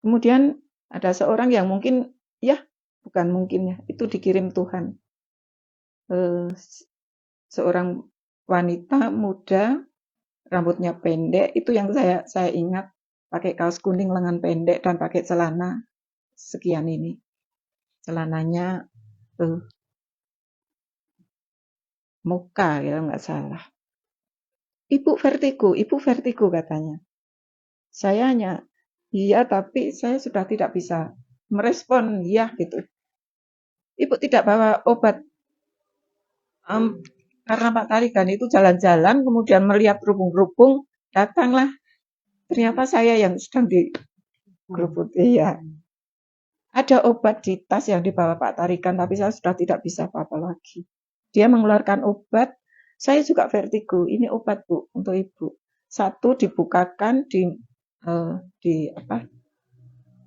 Kemudian ada seorang yang mungkin, bukan mungkin ya, itu dikirim Tuhan. Seorang wanita muda, rambutnya pendek, itu yang saya ingat, pakai kaos kuning lengan pendek dan pakai celana sekian ini. Celananya moka ya nggak salah. Ibu vertigo katanya. Saya hanya iya, tapi saya sudah tidak bisa merespon iya gitu. Ibu tidak bawa obat. Karena Pak Tarikan itu jalan-jalan, kemudian melihat rubung-rubung, datanglah. Ternyata saya yang sedang digerubut. Iya. Ada obat di tas yang dibawa Pak Tarikan, tapi saya sudah tidak bisa apa-apa lagi. Dia mengeluarkan obat, saya juga vertigo. Ini obat Bu untuk Ibu. 1 dibukakan,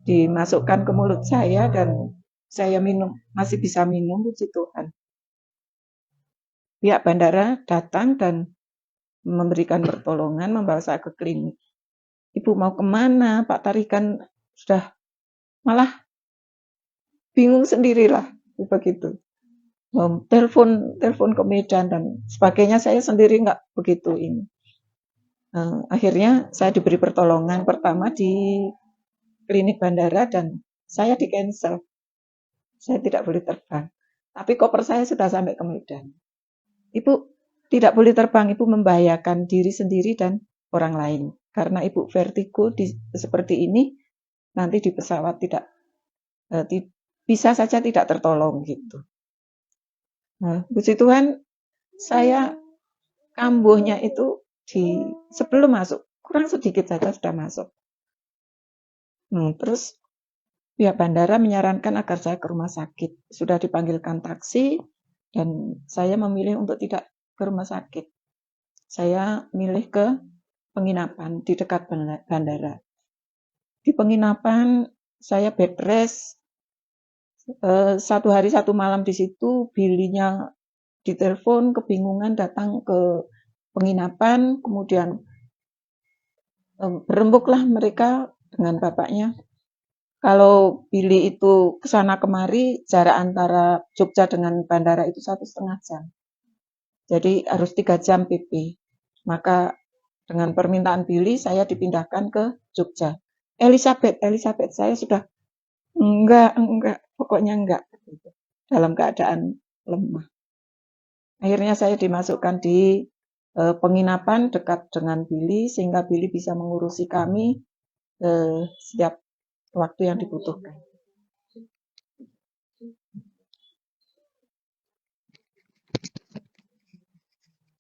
dimasukkan ke mulut saya dan saya minum, masih bisa minum, puji Tuhan. Pihak bandara datang dan memberikan pertolongan, membawa saya ke klinik. Ibu mau kemana? Pak Tarikan sudah malah bingung sendirilah. begitu. Telepon ke Medan dan sebagainya, saya sendiri nggak begitu ini. Akhirnya saya diberi pertolongan pertama di klinik bandara dan saya di cancel. Saya tidak boleh terbang. Tapi koper saya sudah sampai ke Medan. Ibu tidak boleh terbang, Ibu membahayakan diri sendiri dan orang lain. Karena Ibu vertigo seperti ini, nanti di pesawat bisa saja tidak tertolong gitu. Nah, puji Tuhan, saya kambuhnya itu sebelum masuk, kurang sedikit saja sudah masuk. Terus pihak bandara menyarankan agar saya ke rumah sakit. Sudah dipanggilkan taksi dan saya memilih untuk tidak ke rumah sakit. Saya milih ke penginapan di dekat bandara. Di penginapan saya bed rest 1 hari 1 malam di situ. Bilinya ditelepon, kebingungan datang ke penginapan, kemudian berembuklah mereka dengan bapaknya. Kalau Billy itu kesana kemari, jarak antara Jogja dengan bandara itu 1,5 jam. Jadi harus 3 jam PP. Maka dengan permintaan Billy, saya dipindahkan ke Jogja. Elizabeth saya sudah enggak, pokoknya enggak. Dalam keadaan lemah. Akhirnya saya dimasukkan di penginapan dekat dengan Billy, sehingga Billy bisa mengurusi kami setiap waktu yang dibutuhkan.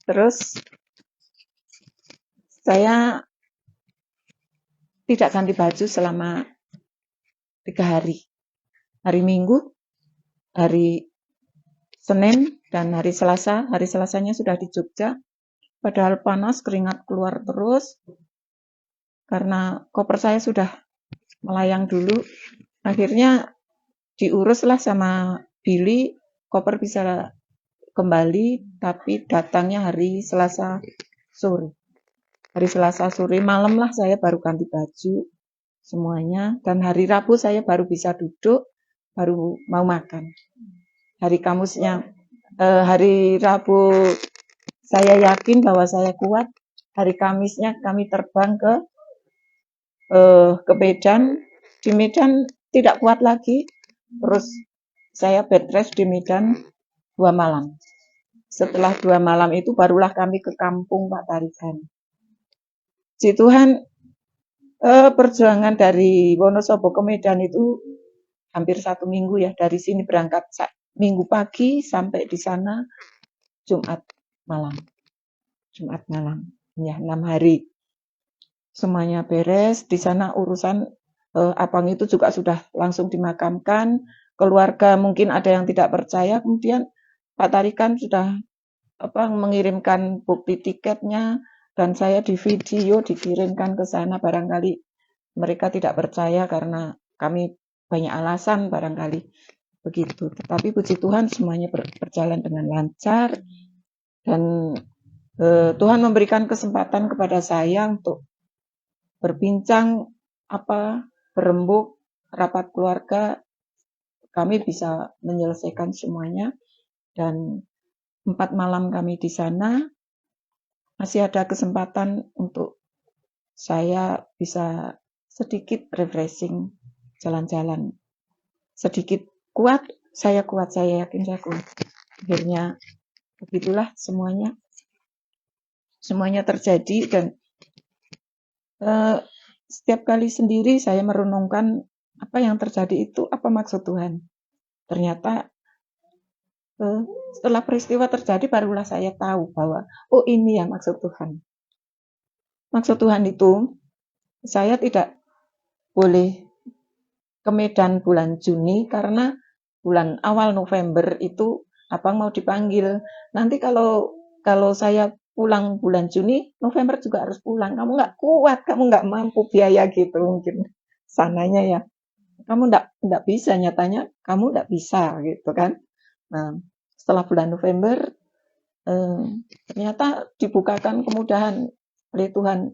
Terus saya tidak ganti baju selama 3 hari. Hari Minggu, hari Senin, dan hari Selasa. Hari Selasanya sudah di Jogja. Padahal panas, keringat keluar terus. Karena koper saya sudah melayang dulu. Akhirnya diuruslah sama Billy, koper bisa kembali, tapi datangnya hari Selasa sore. Hari Selasa sore malam lah saya baru ganti baju semuanya, dan hari Rabu saya baru bisa duduk, baru mau makan. Hari Rabu saya yakin bahwa saya kuat. Hari Kamisnya kami terbang ke Medan. Di Medan tidak kuat lagi. Terus saya bed rest di Medan 2 malam. Setelah 2 malam itu barulah kami ke kampung Pak Tarigan. Puji Tuhan, perjuangan dari Wonosobo ke Medan itu hampir 1 minggu ya. Dari sini berangkat Minggu pagi sampai di sana Jumat malam. Ya, 6 hari. Semuanya beres. Di sana urusan abang itu juga sudah langsung dimakamkan. Keluarga mungkin ada yang tidak percaya. Kemudian Pak Tarikan sudah mengirimkan bukti tiketnya, dan saya di video dikirimkan ke sana. Barangkali mereka tidak percaya karena kami banyak alasan barangkali begitu. Tetapi puji Tuhan semuanya berjalan dengan lancar, dan Tuhan memberikan kesempatan kepada saya untuk berbincang, berembuk, rapat keluarga. Kami bisa menyelesaikan semuanya, dan 4 malam kami di sana. Masih ada kesempatan untuk saya bisa sedikit refreshing, jalan-jalan. Sedikit kuat, saya yakin saya kuat. Akhirnya begitulah semuanya. Semuanya terjadi, dan setiap kali sendiri saya merenungkan apa yang terjadi itu, apa maksud Tuhan. Ternyata setelah peristiwa terjadi barulah saya tahu bahwa ini yang maksud Tuhan. Maksud Tuhan itu, saya tidak boleh ke Medan bulan Juni karena bulan awal November itu abang mau dipanggil. Nanti kalau saya pulang bulan Juni, November juga harus pulang. Kamu nggak kuat, kamu nggak mampu biaya gitu mungkin sananya ya. Kamu nggak bisa, nyatanya kamu nggak bisa gitu kan. Nah, setelah bulan November ternyata dibukakan kemudahan oleh Tuhan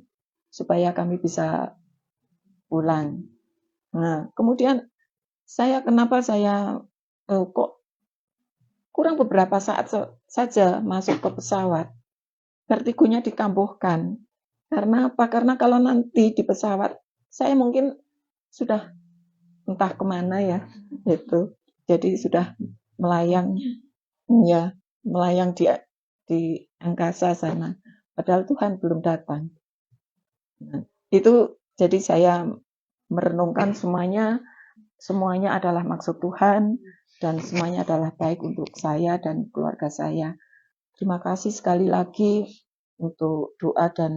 supaya kami bisa pulang. Nah, kemudian kenapa saya kok kurang beberapa saat saja masuk ke pesawat, vertigonya dikambuhkan. Karena apa? Karena kalau nanti di pesawat, saya mungkin sudah entah kemana ya, itu. Jadi sudah melayang, ya, melayang di angkasa sana. Padahal Tuhan belum datang. Nah, itu jadi saya merenungkan semuanya adalah maksud Tuhan dan semuanya adalah baik untuk saya dan keluarga saya. Terima kasih sekali lagi untuk doa dan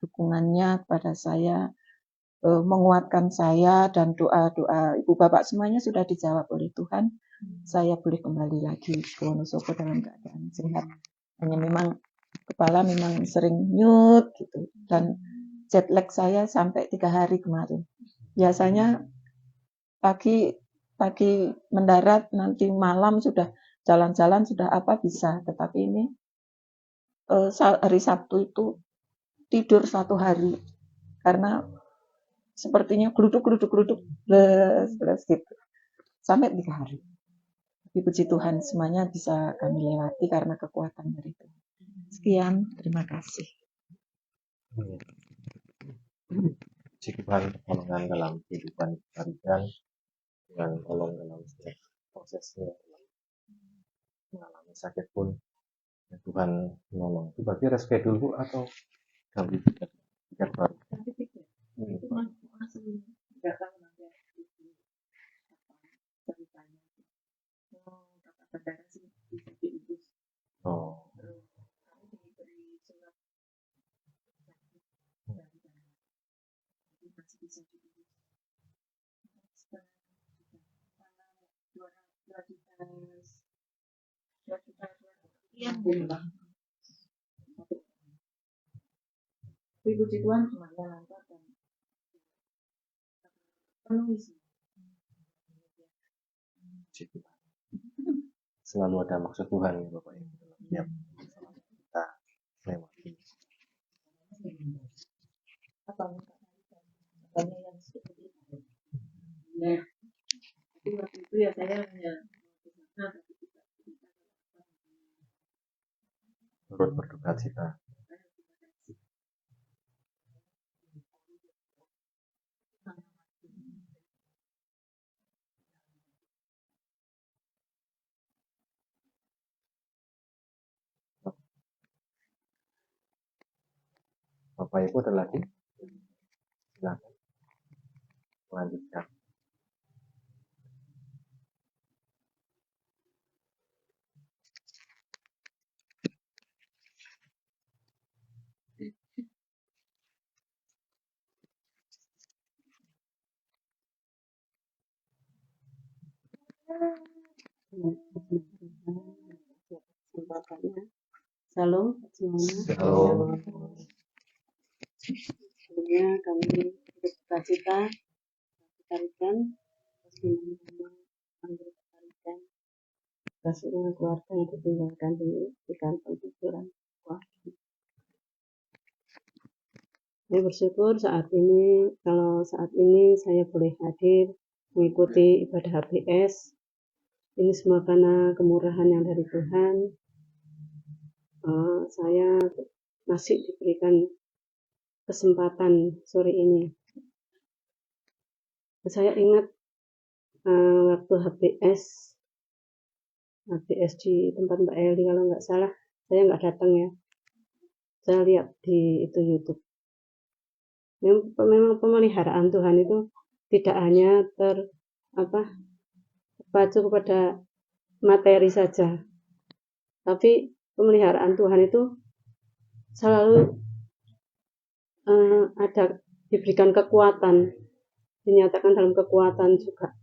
dukungannya kepada saya, menguatkan saya, dan doa-doa Ibu Bapak semuanya sudah dijawab oleh Tuhan. Saya boleh kembali lagi ke Wonosobo dalam keadaan sehat. Hanya memang kepala memang sering nyut gitu, dan jet lag saya sampai 3 hari kemarin. Biasanya pagi mendarat, nanti malam sudah jalan-jalan, sudah apa bisa. Tetapi ini hari Sabtu itu tidur 1 hari karena sepertinya geluduk gitu sampai 3 hari. Tapi puji Tuhan semuanya bisa kami lewati karena kekuatan dari Tuhan. Sekian, terima kasih. Puji Tuhan pertolongan dalam kehidupan harian dengan tolong dalam setiap prosesnya, mengalami sakit pun ya Tuhan menolong. Itu berarti reschedule Bu atau ganti tiket baru? Itu langsung datang nanti ceritanya. Kata bandara sih bisa diurus. Oh, Kami diberi surat dari bandara. Jadi masih bisa diurus. Sekarang juga 2 juta sekian lah. Tapi puji Tuhan semuanya lancar dan penuh sih. puji Tuhan. Selalu ada maksud Tuhan ya Bapak Ibu dalam setiap perjalanan kita lewati. Apa banyak yang seperti itu. Nah, tapi waktu itu ya saya hanya Turut berduka cita. Bapak Ibu ada lagi? Silakan melanjutkan. Salam semuanya. Shalom. Sebelumnya kami berduka cita Tarikan Tarikan semua keluarga yang ditinggalkan di kantong kuburan. Saya bersyukur saat ini saya boleh hadir mengikuti ibadah HBS. Ini semua karena kemurahan yang dari Tuhan. Saya masih diberikan kesempatan sore ini. Saya ingat waktu HBS di tempat Mbak Eli kalau nggak salah, saya nggak datang ya. Saya lihat di YouTube. Memang pemeliharaan Tuhan itu tidak hanya terpacu kepada materi saja, tapi pemeliharaan Tuhan itu selalu diberikan kekuatan, dinyatakan dalam kekuatan juga.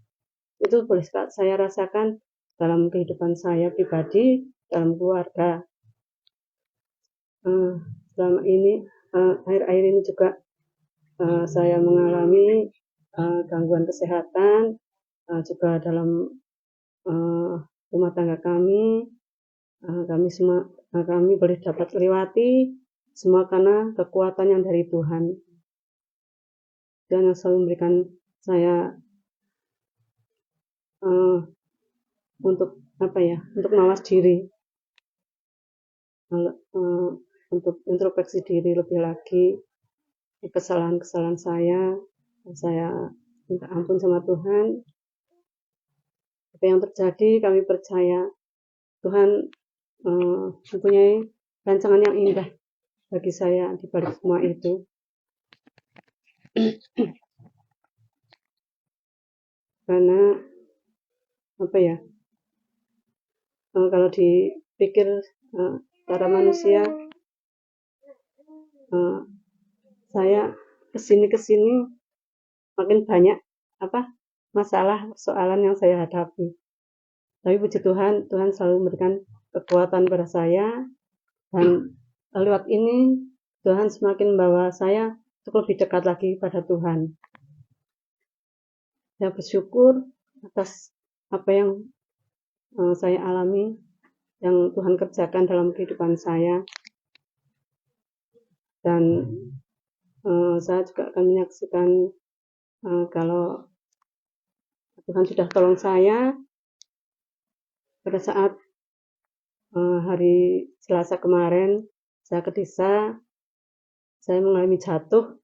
Itu boleh saya rasakan dalam kehidupan saya pribadi, dalam keluarga. Selama ini, akhir-akhir ini juga saya mengalami gangguan kesehatan, juga dalam rumah tangga kami. Kami boleh dapat lewati semua karena kekuatan yang dari Tuhan. Dan yang selalu memberikan saya untuk untuk mawas diri, untuk introspeksi diri lebih lagi, kesalahan-kesalahan saya minta ampun sama Tuhan. Apa yang terjadi, kami percaya Tuhan mempunyai rancangan yang indah bagi saya di balik semua itu. Karena kalau dipikir para manusia, saya kesini makin banyak masalah persoalan yang saya hadapi. Tapi puji Tuhan, Tuhan selalu memberikan kekuatan pada saya, dan lewat ini Tuhan semakin membawa saya untuk lebih dekat lagi pada Tuhan. Saya bersyukur atas apa yang saya alami, yang Tuhan kerjakan dalam kehidupan saya, dan saya juga akan menyaksikan kalau Tuhan sudah tolong saya pada saat hari Selasa kemarin. Saya ke desa, saya mengalami jatuh,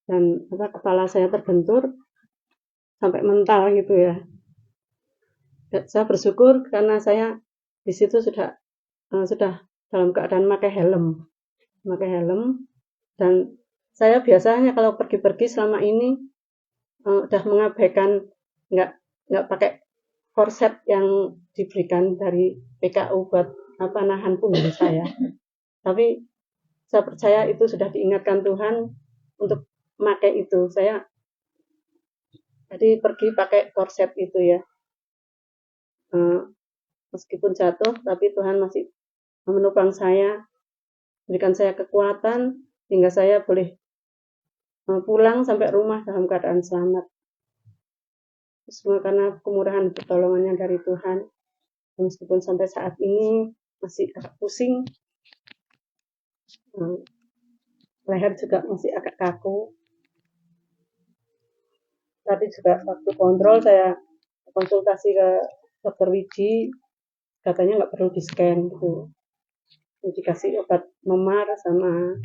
dan kepala saya terbentur sampai mental gitu ya. Saya bersyukur karena saya di situ sudah dalam keadaan pakai helm, dan saya biasanya kalau pergi-pergi selama ini udah mengabaikan, nggak pakai korset yang diberikan dari PKU buat nahan punggung saya. Tapi saya percaya itu sudah diingatkan Tuhan untuk memakai itu. Saya jadi pergi pakai korset itu ya. Meskipun jatuh, tapi Tuhan masih menopang saya, berikan saya kekuatan hingga saya boleh pulang sampai rumah dalam keadaan selamat. Semua karena kemurahan pertolongannya dari Tuhan. Meskipun sampai saat ini masih agak pusing, leher juga masih agak kaku. Tadi juga waktu kontrol saya konsultasi ke dokter Wiji, katanya nggak perlu di-scan gitu. Dikasih obat memar sama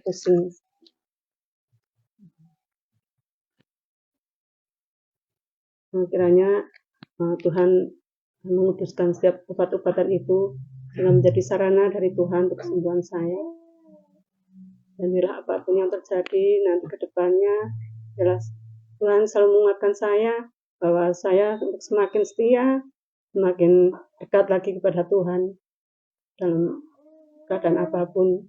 pusing. Kiranya Tuhan menguduskan setiap obat-obatan itu sehingga menjadi sarana dari Tuhan untuk kesembuhan saya. Dan bila apapun yang terjadi nanti ke depannya, jelas Tuhan selalu menguatkan saya bahwa saya untuk semakin setia, semakin dekat lagi kepada Tuhan dalam keadaan apapun.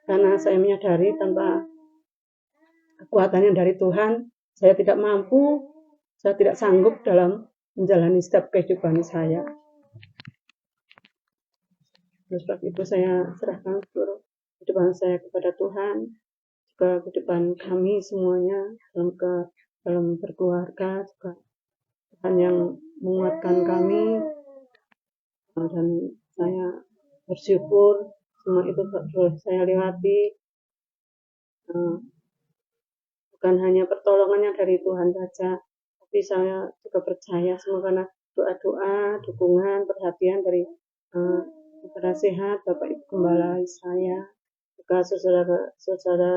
Karena saya menyadari tanpa kekuatan yang dari Tuhan, saya tidak mampu, saya tidak sanggup dalam menjalani setiap kehidupan saya. Oleh sebab itu saya serahkan seluruh kehidupan saya kepada Tuhan, juga kehidupan kami semuanya dalam berkeluarga, juga Tuhan yang menguatkan kami, dan saya bersyukur semua itu boleh saya lewati. Bukan hanya pertolongannya dari Tuhan saja, tapi saya juga percaya semua karena doa-doa, dukungan, perhatian dari penasehat, Bapak Ibu Gembala saya, juga saudara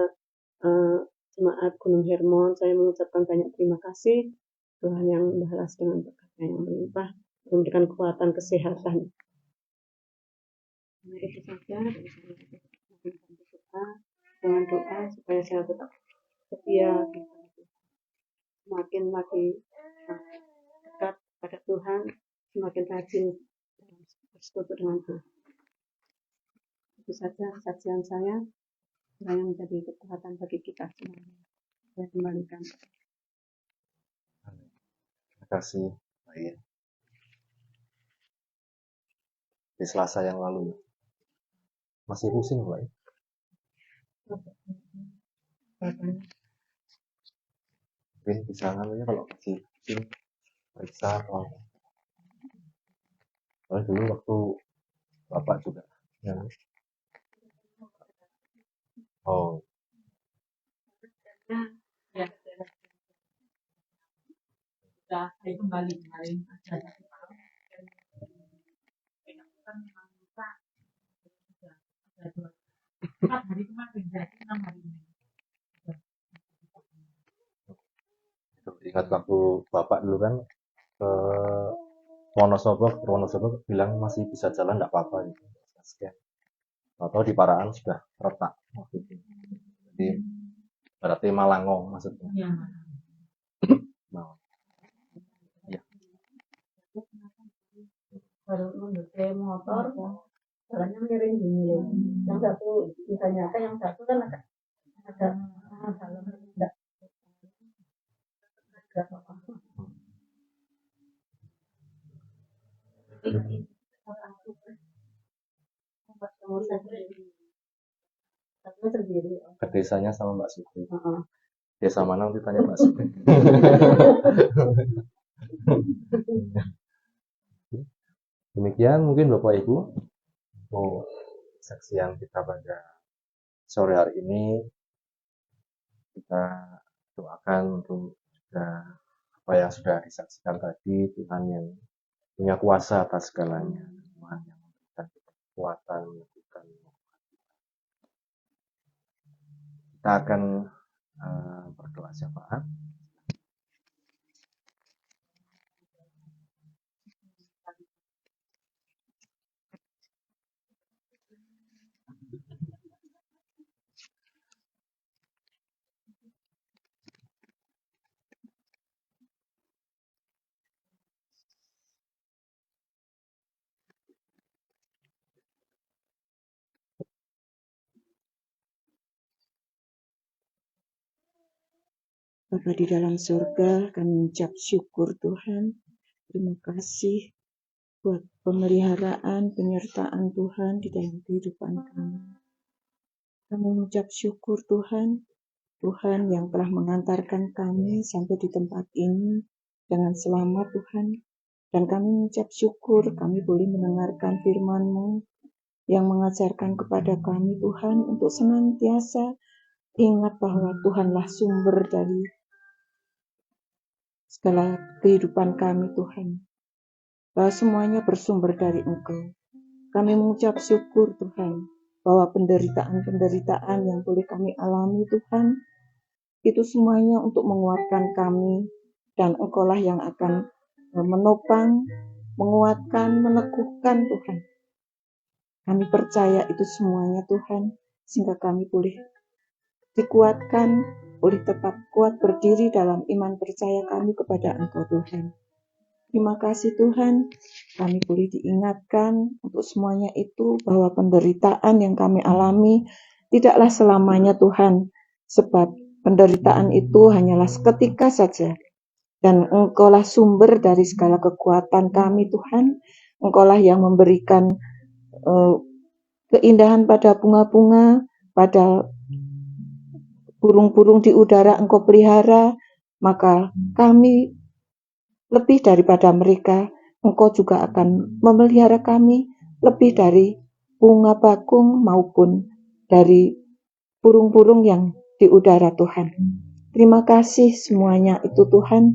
jemaat Gunung Hermon. Saya mengucapkan banyak terima kasih. Tuhan yang membalas dengan berkat-Nya yang melimpah, memberikan kekuatan kesehatan. Nah, itu saja dari saya dengan doa supaya saya tetap setia, semakin lagi dekat pada Tuhan, semakin rajin bersekutu dengan Tuhan. Itu saja kesaksian saya, yang menjadi kekuatan bagi kita semuanya. Saya kembalikan. Terima kasih, Baik. Di Selasa yang lalu masih pusing, Pak. Mungkin bisa namanya kalau masih pusing periksa soalnya dulu waktu Bapak juga ya. Oh Ya. sudah saya kembali kemarin ada satu malam dan kan memang luka sudah ada 4 hari kemarin jadi 6 hari ini. Ingat waktu Bapak dulu kan ke Wonosobo bilang masih bisa jalan enggak apa-apa gitu. Scan. Atau di Paraan sudah retak waktu itu. Jadi berarti Malango maksudnya. Iya. Nah, ya. Baru mengerti motor, jalannya miring gini. Yang satu bisa nyata, yang satu kan agak dalam enggak. Ke desanya sama Mbak Supri. Desa mana nanti tanya Mbak Supri. Demikian mungkin Bapak Ibu saksian kita pada sore hari ini. Kita doakan untuk juga apa yang sudah disaksikan tadi, Tuhan yang punya kuasa atas segalanya, Tuhan yang memberikan kita kekuatan melakukan. Kita akan berdoa syafaat. Bapa di dalam surga, kami ucap syukur Tuhan. Terima kasih buat pemeliharaan, penyertaan Tuhan di dalam kehidupan kami. Kami mengucap syukur Tuhan, Tuhan yang telah mengantarkan kami sampai di tempat ini dengan selamat Tuhan. Dan kami mengucap syukur kami boleh mendengarkan firman-Mu yang mengajarkan kepada kami Tuhan untuk senantiasa ingat bahwa Tuhanlah sumber dari segala kehidupan kami Tuhan. Bahwa semuanya bersumber dari Engkau. Kami mengucap syukur Tuhan bahwa penderitaan-penderitaan yang boleh kami alami Tuhan, itu semuanya untuk menguatkan kami dan Engkaulah yang akan menopang, menguatkan, meneguhkan Tuhan. Kami percaya itu semuanya Tuhan, sehingga kami boleh dikuatkan, boleh tetap kuat berdiri dalam iman percaya kami kepada Engkau Tuhan. Terima kasih Tuhan, kami boleh diingatkan untuk semuanya itu bahwa penderitaan yang kami alami tidaklah selamanya Tuhan, sebab penderitaan itu hanyalah seketika saja. Dan Engkaulah sumber dari segala kekuatan kami Tuhan, Engkaulah yang memberikan keindahan pada bunga-bunga, pada burung-burung di udara Engkau pelihara, maka kami lebih daripada mereka, Engkau juga akan memelihara kami lebih dari bunga bakung maupun dari burung-burung yang di udara Tuhan. Terima kasih semuanya itu Tuhan,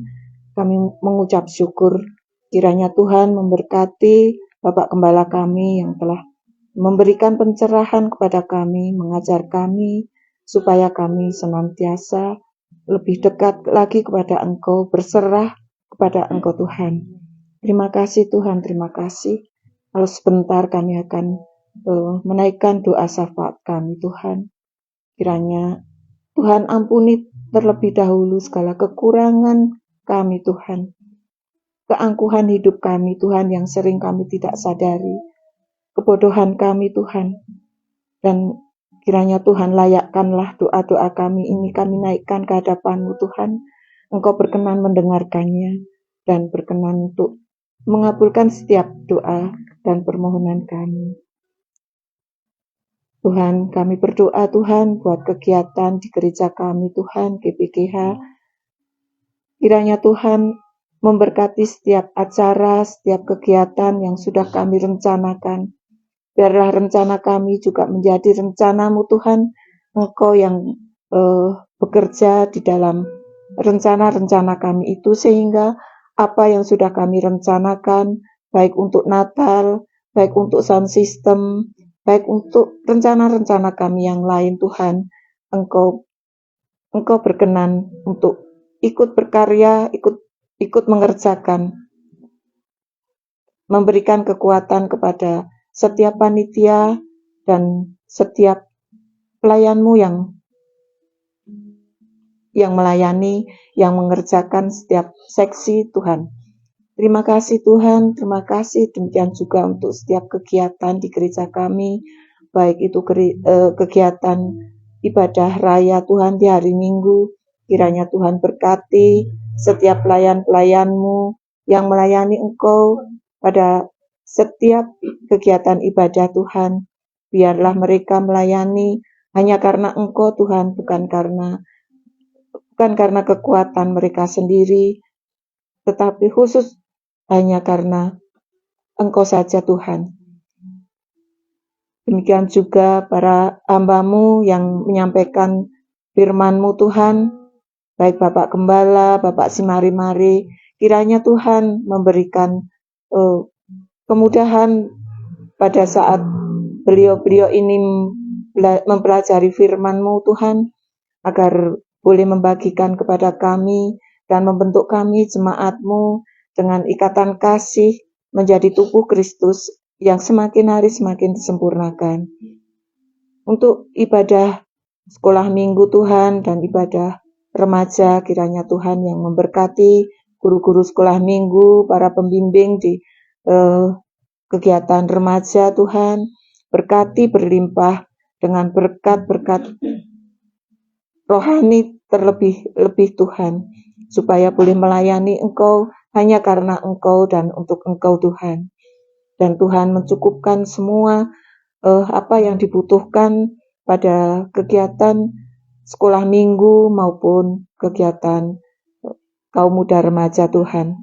kami mengucap syukur. Kiranya Tuhan memberkati Bapak Gembala kami yang telah memberikan pencerahan kepada kami, mengajar kami, supaya kami senantiasa lebih dekat lagi kepada Engkau, berserah kepada Engkau Tuhan. Terima kasih Tuhan, terima kasih. Kalau sebentar kami akan menaikkan doa syafaat kami Tuhan. Kiranya Tuhan ampuni terlebih dahulu segala kekurangan kami Tuhan. Keangkuhan hidup kami Tuhan yang sering kami tidak sadari. Kebodohan kami Tuhan. Dan kiranya Tuhan layakkanlah doa-doa kami ini kami naikkan ke hadapan-Mu Tuhan. Engkau berkenan mendengarkannya dan berkenan untuk mengabulkan setiap doa dan permohonan kami. Tuhan, kami berdoa Tuhan buat kegiatan di gereja kami Tuhan, GPGH. Kiranya Tuhan memberkati setiap acara, setiap kegiatan yang sudah kami rencanakan. Biarlah rencana kami juga menjadi rencana-Mu Tuhan, Engkau yang bekerja di dalam rencana-rencana kami itu, sehingga apa yang sudah kami rencanakan, baik untuk Natal, baik untuk sound system, baik untuk rencana-rencana kami yang lain Tuhan. Engkau berkenan untuk ikut berkarya, ikut mengerjakan, memberikan kekuatan kepada setiap panitia dan setiap pelayanmu yang melayani, yang mengerjakan setiap seksi Tuhan. Terima kasih Tuhan, terima kasih. Demikian juga untuk setiap kegiatan di gereja kami, baik itu kegiatan ibadah raya Tuhan di hari Minggu. Kiranya Tuhan berkati setiap pelayan-pelayanmu yang melayani Engkau pada setiap kegiatan ibadah Tuhan. Biarlah mereka melayani hanya karena Engkau Tuhan, bukan karena kekuatan mereka sendiri, tetapi khusus hanya karena Engkau saja Tuhan. Demikian juga para hamba-Mu yang menyampaikan firman-Mu Tuhan, baik Bapak Gembala, Bapak Simari-Mari, kiranya Tuhan memberikan kemudahan pada saat beliau-beliau ini mempelajari firman-Mu Tuhan, agar boleh membagikan kepada kami dan membentuk kami jemaat-Mu dengan ikatan kasih menjadi tubuh Kristus yang semakin hari semakin disempurnakan. Untuk ibadah sekolah minggu Tuhan dan ibadah remaja, kiranya Tuhan yang memberkati guru-guru sekolah minggu, para pembimbing di kegiatan remaja Tuhan, berkati berlimpah dengan berkat-berkat rohani terlebih Tuhan, supaya boleh melayani Engkau hanya karena Engkau dan untuk Engkau Tuhan. Dan Tuhan mencukupkan semua apa yang dibutuhkan pada kegiatan sekolah minggu maupun kegiatan kaum muda remaja Tuhan.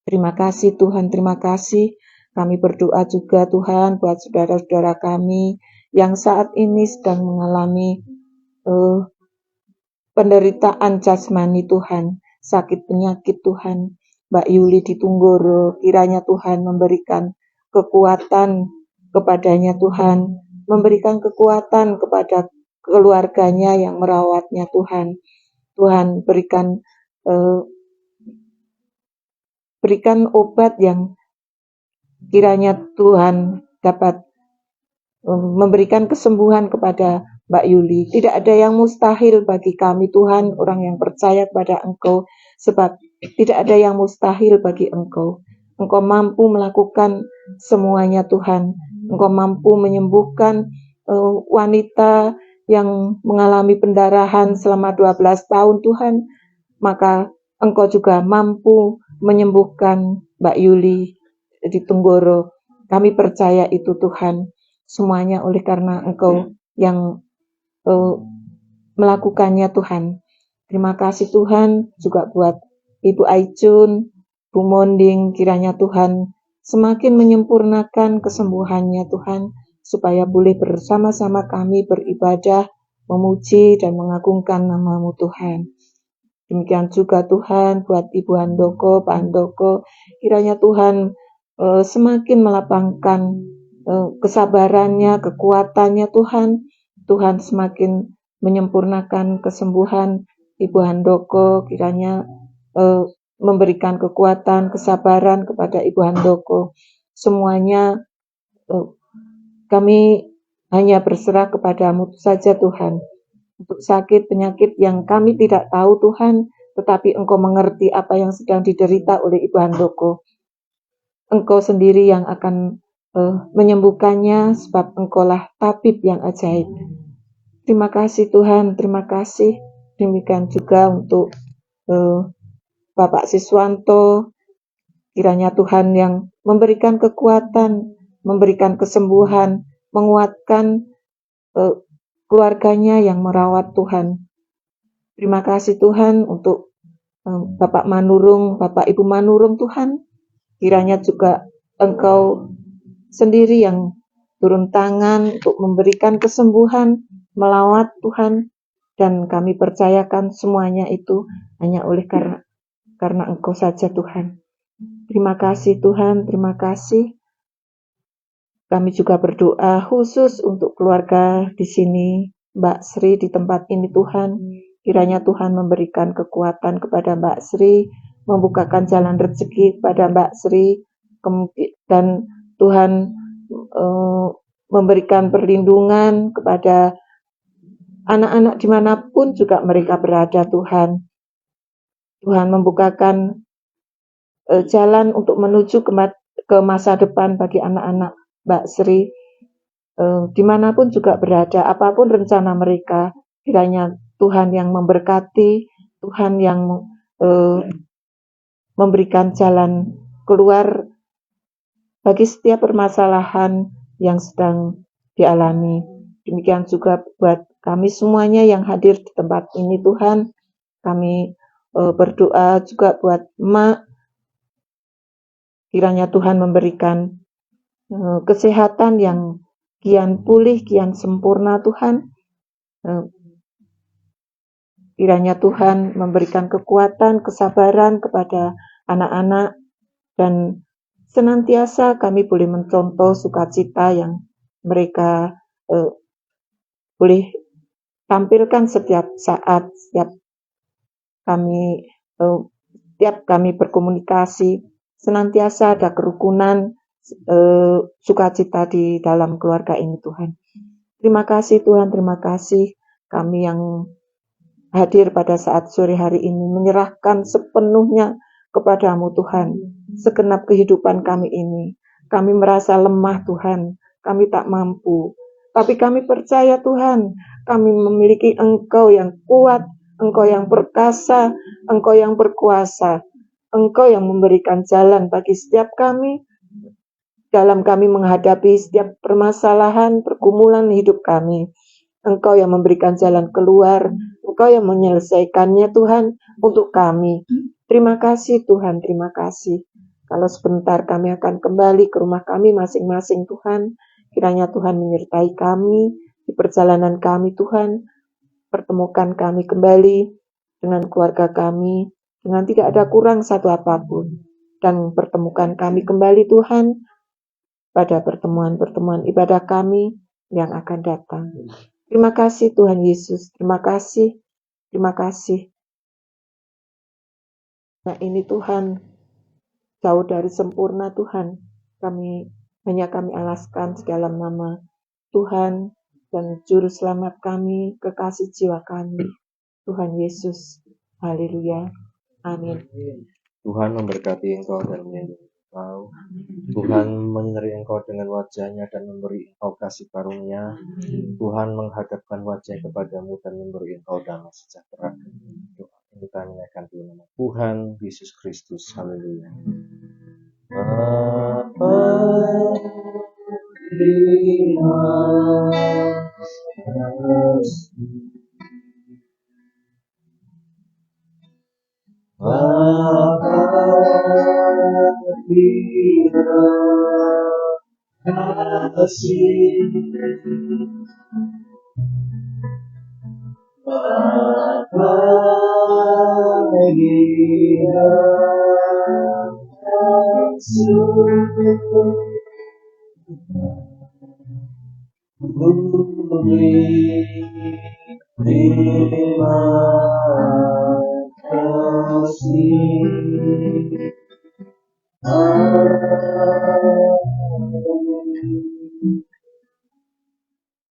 Terima kasih Tuhan, terima kasih. Kami berdoa juga Tuhan buat saudara-saudara kami yang saat ini sedang mengalami penderitaan jasmani Tuhan, sakit penyakit Tuhan. Mbak Yuli di Tunggoro, kiranya Tuhan memberikan kekuatan kepadanya Tuhan, memberikan kekuatan kepada keluarganya yang merawatnya Tuhan. Tuhan berikan obat yang kiranya Tuhan dapat memberikan kesembuhan kepada Mbak Yuli. Tidak ada yang mustahil bagi kami Tuhan, orang yang percaya kepada Engkau, sebab tidak ada yang mustahil bagi Engkau. Engkau mampu melakukan semuanya Tuhan. Engkau mampu menyembuhkan wanita yang mengalami pendarahan selama 12 tahun Tuhan. Maka Engkau juga mampu menyembuhkan Mbak Yuli di Tunggoro. Kami percaya itu Tuhan. Semuanya oleh karena Engkau yang melakukannya Tuhan. Terima kasih Tuhan juga buat Ibu Aicun, Bu Monding, kiranya Tuhan semakin menyempurnakan kesembuhannya Tuhan, supaya boleh bersama-sama kami beribadah, memuji dan mengagungkan nama-Mu Tuhan. Demikian juga Tuhan buat Ibu Handoko, Pak Handoko, kiranya Tuhan semakin melapangkan kesabarannya, kekuatannya Tuhan. Tuhan semakin menyempurnakan kesembuhan Ibu Handoko, kiranya memberikan kekuatan, kesabaran kepada Ibu Handoko. Semuanya kami hanya berserah kepada-Mu saja Tuhan. Untuk sakit, penyakit yang kami tidak tahu Tuhan, tetapi Engkau mengerti apa yang sedang diderita oleh Ibu Handoko. Engkau sendiri yang akan menyembuhkannya, sebab Engkaulah tabib yang ajaib. Terima kasih Tuhan, terima kasih. Demikian juga untuk Bapak Siswanto, kiranya Tuhan yang memberikan kekuatan, memberikan kesembuhan, menguatkan keluarganya yang merawat Tuhan. Terima kasih Tuhan untuk Bapak Manurung, Bapak Ibu Manurung Tuhan, kiranya juga Engkau sendiri yang turun tangan untuk memberikan kesembuhan, melawat Tuhan, dan kami percayakan semuanya itu hanya oleh karena karena Engkau saja Tuhan. Terima kasih Tuhan, terima kasih. Kami juga berdoa khusus untuk keluarga di sini, Mbak Sri di tempat ini Tuhan. Kiranya Tuhan memberikan kekuatan kepada Mbak Sri, membukakan jalan rezeki kepada Mbak Sri, dan Tuhan memberikan perlindungan kepada anak-anak dimanapun juga mereka berada Tuhan. Tuhan membukakan jalan untuk menuju ke masa depan bagi anak-anak Mbak Sri, dimanapun juga berada, apapun rencana mereka, kiranya Tuhan yang memberkati, Tuhan yang memberikan jalan keluar bagi setiap permasalahan yang sedang dialami. Demikian juga buat kami semuanya yang hadir di tempat ini Tuhan. Kami berdoa juga buat Emak, kiranya Tuhan memberikan kesehatan yang kian pulih, kian sempurna Tuhan. Kiranya Tuhan memberikan kekuatan, kesabaran kepada anak-anak, dan senantiasa kami boleh mencontoh sukacita yang mereka boleh tampilkan setiap saat, setiap kami berkomunikasi, senantiasa ada kerukunan, sukacita di dalam keluarga ini Tuhan. Terima kasih Tuhan, terima kasih. Kami yang hadir pada saat sore hari ini menyerahkan sepenuhnya kepadamu Tuhan. Segenap kehidupan kami ini, kami merasa lemah Tuhan, kami tak mampu. Tapi kami percaya Tuhan, kami memiliki Engkau yang kuat, Engkau yang perkasa, Engkau yang berkuasa, Engkau yang memberikan jalan bagi setiap kami, dalam kami menghadapi setiap permasalahan, pergumulan hidup kami. Engkau yang memberikan jalan keluar, Engkau yang menyelesaikannya Tuhan untuk kami. Terima kasih Tuhan, terima kasih. Kalau sebentar kami akan kembali ke rumah kami masing-masing Tuhan, kiranya Tuhan menyertai kami di perjalanan kami Tuhan. Pertemukan kami kembali dengan keluarga kami, dengan tidak ada kurang satu apapun. Dan pertemukan kami kembali Tuhan, pada pertemuan-pertemuan ibadah kami yang akan datang. Terima kasih Tuhan Yesus, terima kasih, terima kasih. Nah ini Tuhan, jauh dari sempurna Tuhan, kami alaskan dalam nama Tuhan dan Juru Selamat kami, kekasih jiwa kami, Tuhan Yesus. Haleluya, amin. Tuhan memberkati engkau dan melindungi engkau. Tuhan menyinari engkau dengan wajah-Nya dan memberi engkau kasih karunia. Tuhan menghadapkan wajah kepadamu dan memberi engkau damai sejahtera. Doa ini kami naikkan di nama Tuhan Yesus Kristus. Haleluya. Bapa, terima kasih. Bapa, terima kasih. Bapa, terima kasih.